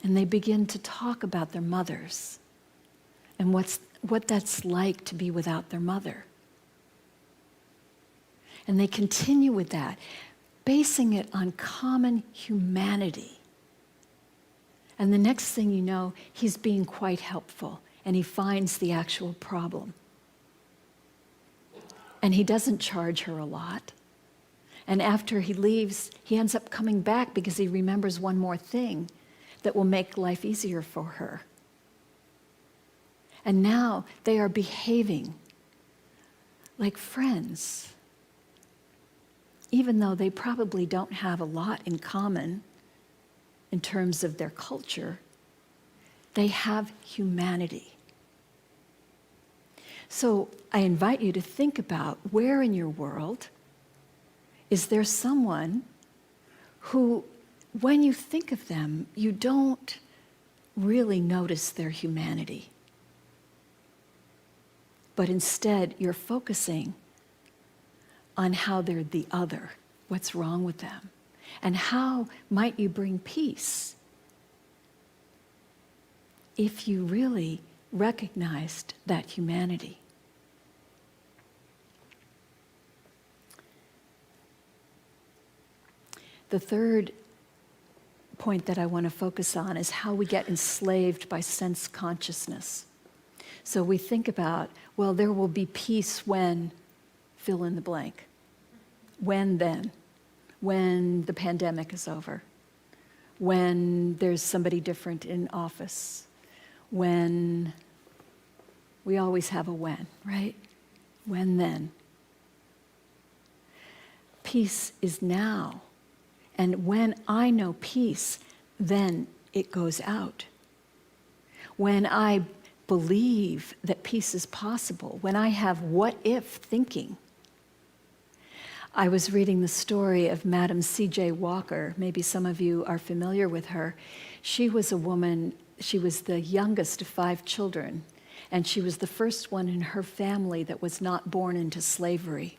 And they begin to talk about their mothers and what that's like to be without their mother. And they continue with that, basing it on common humanity. And the next thing you know, he's being quite helpful, and he finds the actual problem. And he doesn't charge her a lot. And after he leaves, he ends up coming back because he remembers one more thing that will make life easier for her. And now they are behaving like friends, even though they probably don't have a lot in common in terms of their culture. They have humanity. So I invite you to think about, where in your world is there someone who, when you think of them, you don't really notice their humanity, but instead you're focusing on how they're the other, what's wrong with them, and how might you bring peace if you really recognized that humanity. The third point that I want to focus on is how we get enslaved by sense consciousness. So we think about, well, there will be peace when, fill in the blank. When then? When the pandemic is over. When there's somebody different in office. When, we always have a when, right? When then? Peace is now. And when I know peace, then it goes out. When I believe that peace is possible, when I have what if thinking. I was reading the story of Madam C.J. Walker. Maybe some of you are familiar with her. She was a woman, she was the youngest of 5 children, and she was the first one in her family that was not born into slavery,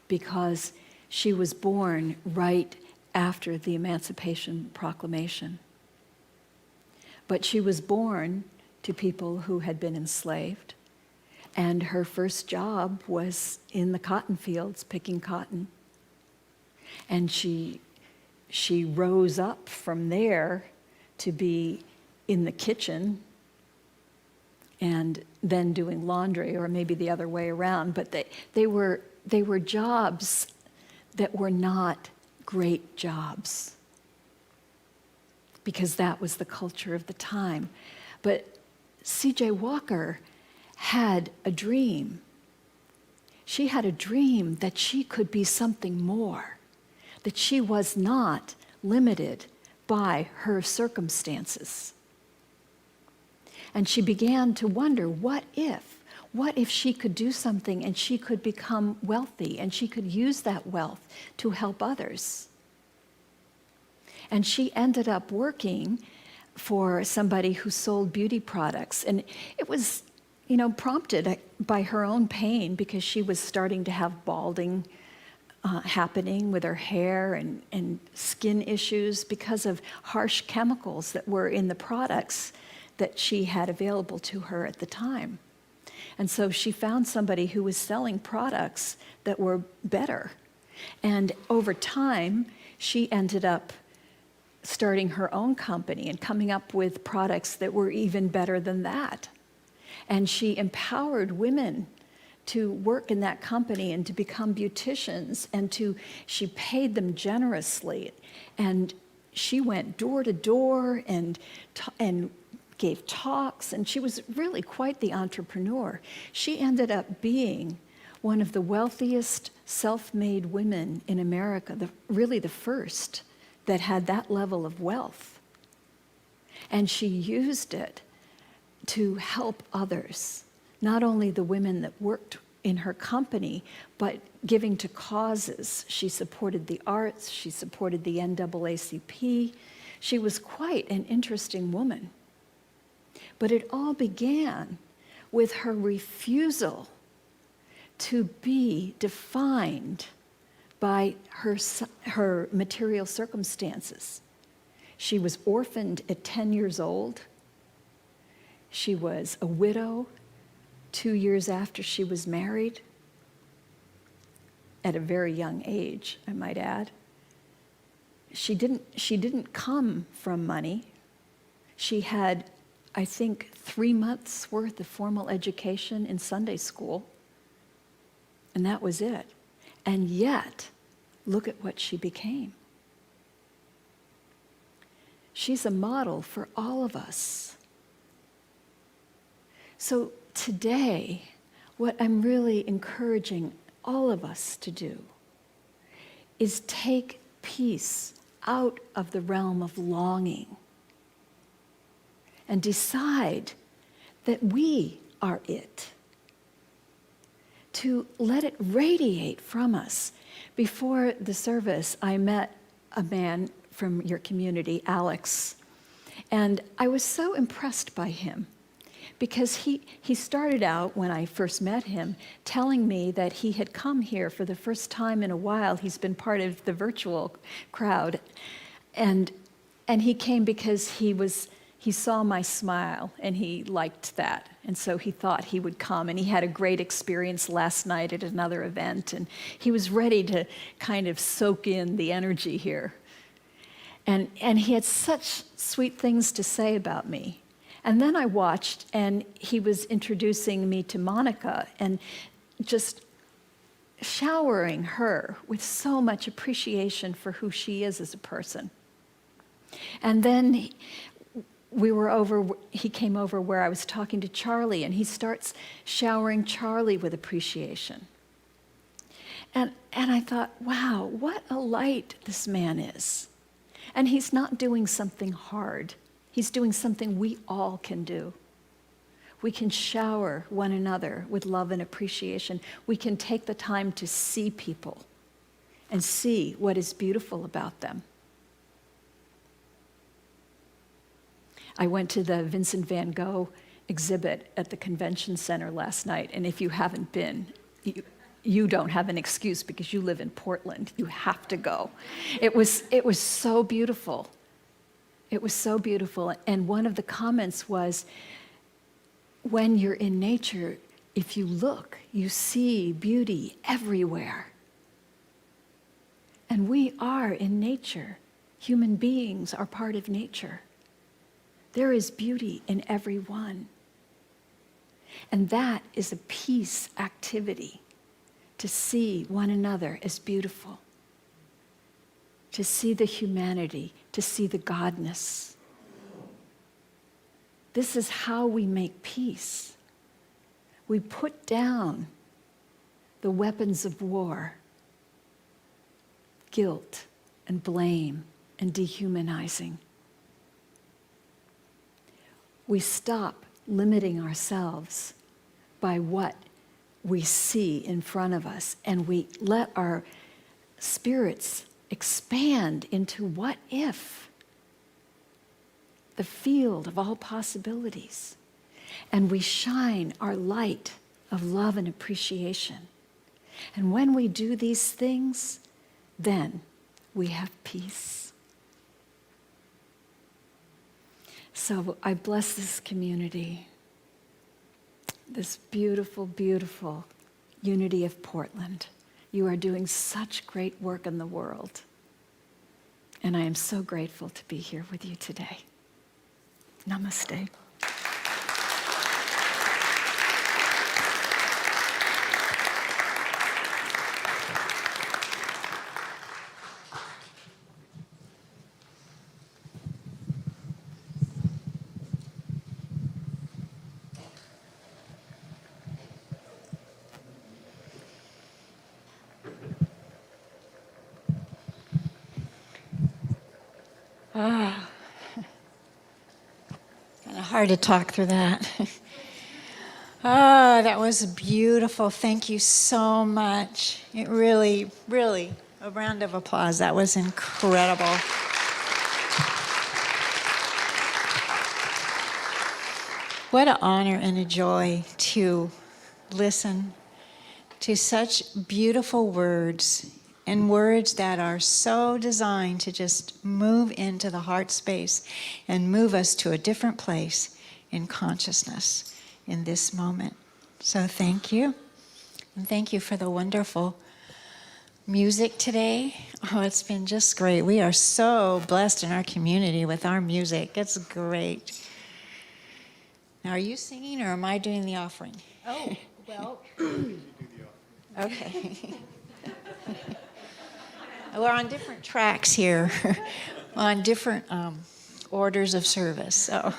because she was born right after the Emancipation Proclamation. But she was born to people who had been enslaved, and her first job was in the cotton fields picking cotton. And she rose up from there to be in the kitchen and then doing laundry, or maybe the other way around. But they were jobs that were not great jobs, because that was the culture of the time. But C.J. Walker had a dream. She had a dream that she could be something more, that she was not limited by her circumstances. And she began to wonder, what if she could do something and she could become wealthy and she could use that wealth to help others? And she ended up working for somebody who sold beauty products. And it was, prompted by her own pain, because she was starting to have balding happening with her hair and skin issues because of harsh chemicals that were in the products that she had available to her at the time. And so she found somebody who was selling products that were better. And over time, she ended up starting her own company and coming up with products that were even better than that. And she empowered women to work in that company and to become beauticians, and she paid them generously. And she went door to door and gave talks, and she was really quite the entrepreneur. She ended up being one of the wealthiest self-made women in America, really the first that had that level of wealth. And she used it to help others, not only the women that worked in her company, but giving to causes. She supported the arts, she supported the NAACP. She was quite an interesting woman. But it all began with her refusal to be defined by her material circumstances. She was orphaned at 10 years old. She was a widow 2 years after she was married, at a very young age, I might add. She didn't come from money. She had, I think, 3 months worth of formal education in Sunday school, and that was it. And yet, look at what she became. She's a model for all of us. So today, what I'm really encouraging all of us to do is take peace out of the realm of longing and decide that we are it. To let it radiate from us. Before the service, I met a man from your community, Alex, and I was so impressed by him because he started out, when I first met him, telling me that he had come here for the first time in a while. He's been part of the virtual crowd, and he came because he saw my smile and he liked that. And so he thought he would come, and he had a great experience last night at another event, and he was ready to kind of soak in the energy here. And he had such sweet things to say about me. And then I watched, and he was introducing me to Monica and just showering her with so much appreciation for who she is as a person. And then he came over where I was talking to Charlie, and he starts showering Charlie with appreciation. And I thought, wow, what a light this man is. And he's not doing something hard. He's doing something we all can do. We can shower one another with love and appreciation. We can take the time to see people and see what is beautiful about them. I went to the Vincent van Gogh exhibit at the convention center last night, and if you haven't been, you don't have an excuse because you live in Portland. You have to go. It was so beautiful. It was so beautiful. And one of the comments was, when you're in nature, if you look, you see beauty everywhere. And we are in nature. Human beings are part of nature. There is beauty in everyone. And that is a peace activity, to see one another as beautiful, to see the humanity, to see the godness. This is how we make peace. We put down the weapons of war, guilt and blame and dehumanizing. We stop limiting ourselves by what we see in front of us, and we let our spirits expand into what if, the field of all possibilities. And we shine our light of love and appreciation. And when we do these things, then we have peace. So I bless this community, this beautiful, beautiful unity of Portland. You are doing such great work in the world. And I am so grateful to be here with you today. Namaste. hard to talk through that. Oh, that was beautiful. Thank you so much. It really, really, a round of applause. That was incredible. What an honor and a joy to listen to such beautiful words, and words that are so designed to just move into the heart space and move us to a different place in consciousness in this moment. So thank you. And thank you for the wonderful music today. Oh, it's been just great. We are so blessed in our community with our music. It's great. Now, are you singing or am I doing the offering? Oh, well. Okay. We're on different tracks here, on different orders of service. So,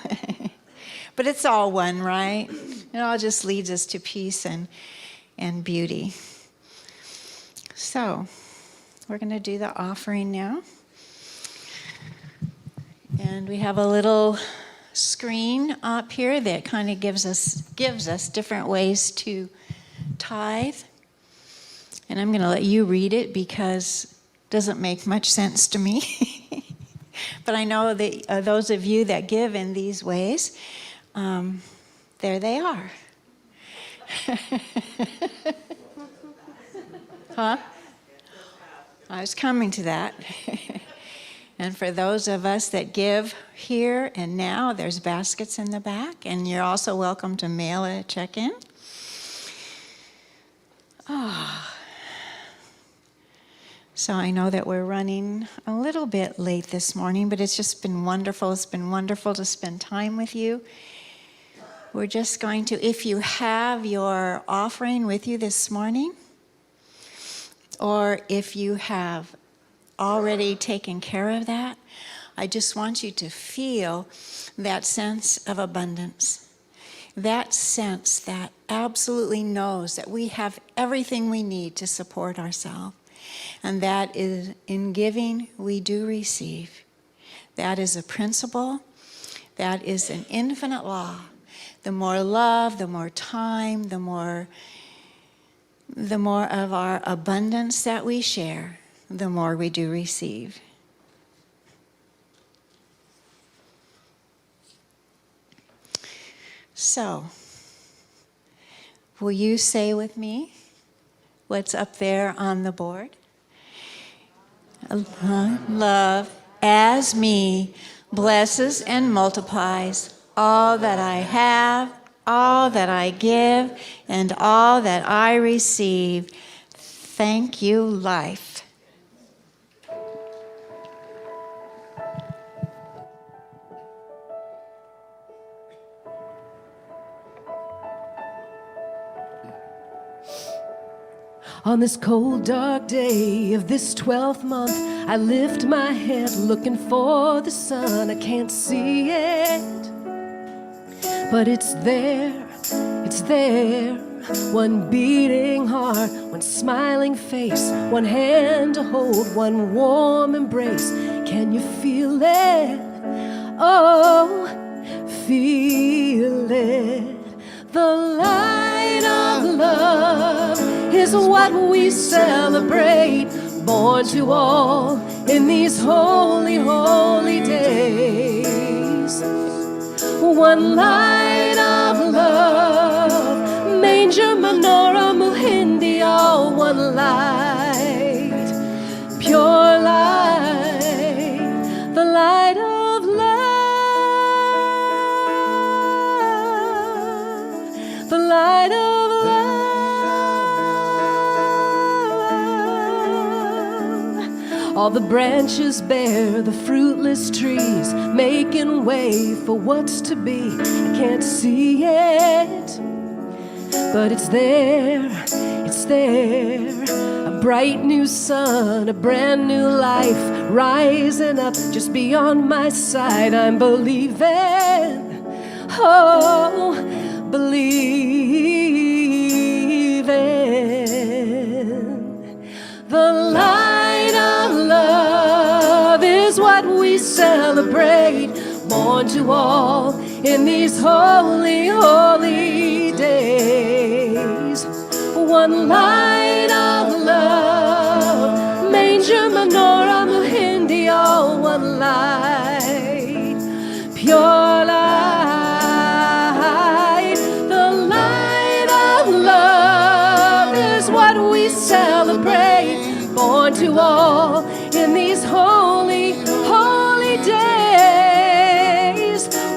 but it's all one, right? It all just leads us to peace and beauty. So, we're going to do the offering now. And we have a little screen up here that kind of gives us different ways to tithe. And I'm going to let you read it because it doesn't make much sense to me. But I know that those of you that give in these ways, there they are. Huh? I was coming to that. And for those of us that give here and now, there's baskets in the back, and you're also welcome to mail a check in. Oh. So I know that we're running a little bit late this morning, but it's just been wonderful. It's been wonderful to spend time with you. We're just going to, if you have your offering with you this morning, or if you have already taken care of that, I just want you to feel that sense of abundance. That sense that absolutely knows that we have everything we need to support ourselves. And that is, in giving, we do receive. That is a principle. That is an infinite law. The more love, the more time, the more of our abundance that we share, the more we do receive. So, will you say with me what's up there on the board? Love as me blesses and multiplies all that I have, all that I give, and all that I receive. Thank you, life. On this cold, dark day of this 12th month, I lift my head looking for the sun. I can't see it, but it's there, it's there. One beating heart, one smiling face, one hand to hold, one warm embrace. Can you feel it? Oh, feel it. The light of love is what we celebrate, born to all in these holy, holy days. One light of love, manger, menorah, muhindi, all one light, pure light, the light of love, the light of love. All the branches bear the fruitless trees, making way for what's to be. I can't see it, but it's there, it's there. A bright new sun, a brand new life, rising up just beyond my sight. I'm believing, oh, believing. The light of love is what we celebrate, born born to all in these holy, holy days. One light of love, manger, menorah, Muhindi, all one light, pure light. The light of love is what we celebrate, born to all in these holy, holy days.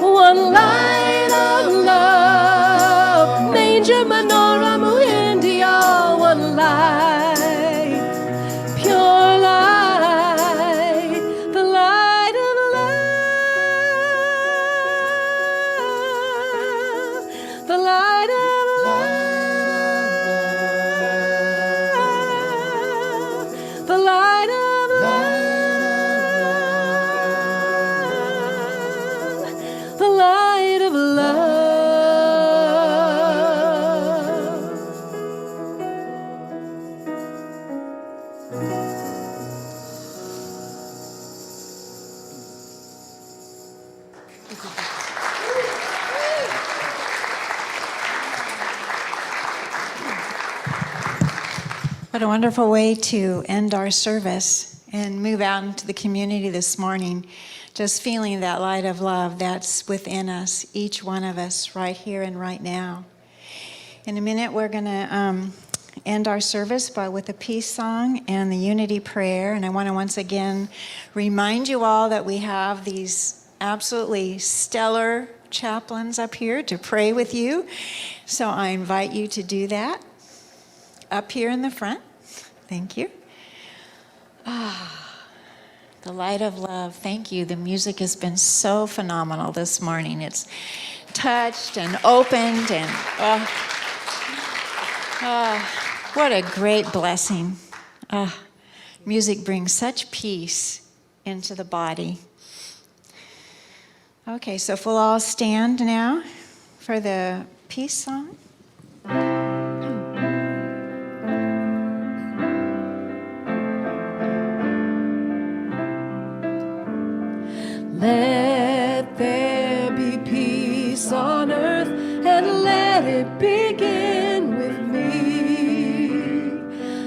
One light of love, manger, menorah, Muhindi, all one light, pure light, the light of love, the light of love, the light of love, the light of love. What a wonderful way to end our service and move out into the community this morning. Just feeling that light of love that's within us, each one of us, right here and right now. In a minute, we're going to end our service with a peace song and the unity prayer. And I want to once again remind you all that we have these absolutely stellar chaplains up here to pray with you. So I invite you to do that up here in the front. Thank you. The light of love. Thank you. The music has been so phenomenal this morning. It's touched and opened, and what a great blessing. Music brings such peace into the body. Okay, so if we'll all stand now for the peace song. Let there be peace on earth, and let it begin with me.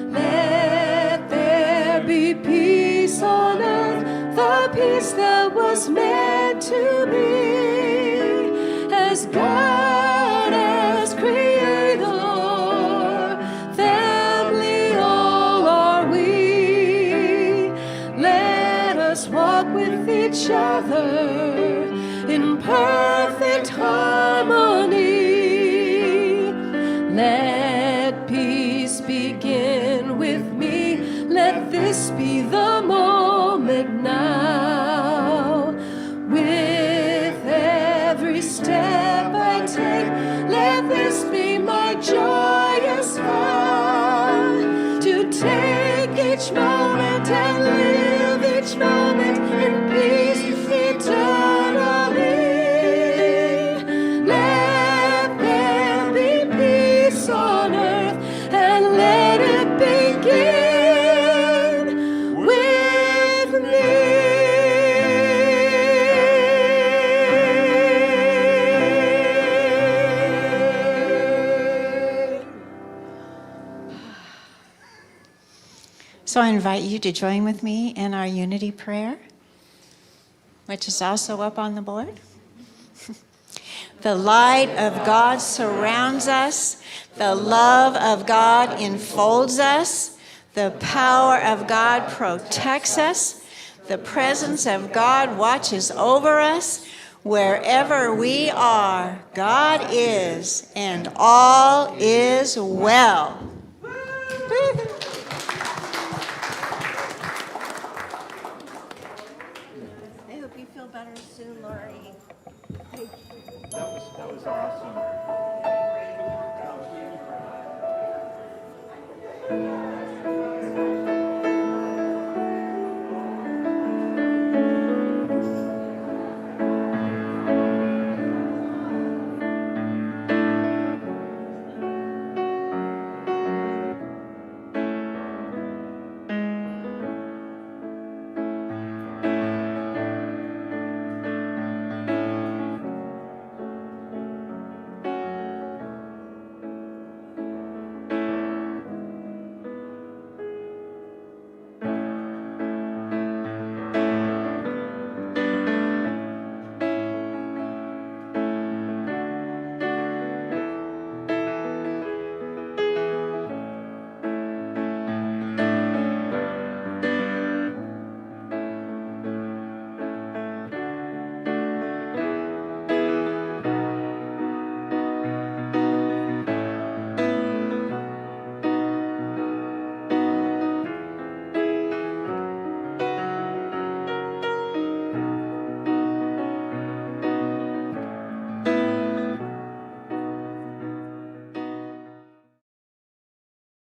Let there be peace on earth, the peace that was meant to be. As God as Creator, family all are we. Let us walk with each other in perfect harmony. Let peace begin with me. Let this be the moment now. With every step I take, let this be my joyous vow, to take each moment and live each moment in peace eternally. Let there be peace on earth, and let it begin with me. So I invite you to join with me in our unity prayer, which is also up on the board. The light of God surrounds us. The love of God enfolds us. The power of God protects us. The presence of God watches over us. Wherever we are, God is, and all is well. I hope you feel better soon, Lori. That was awesome.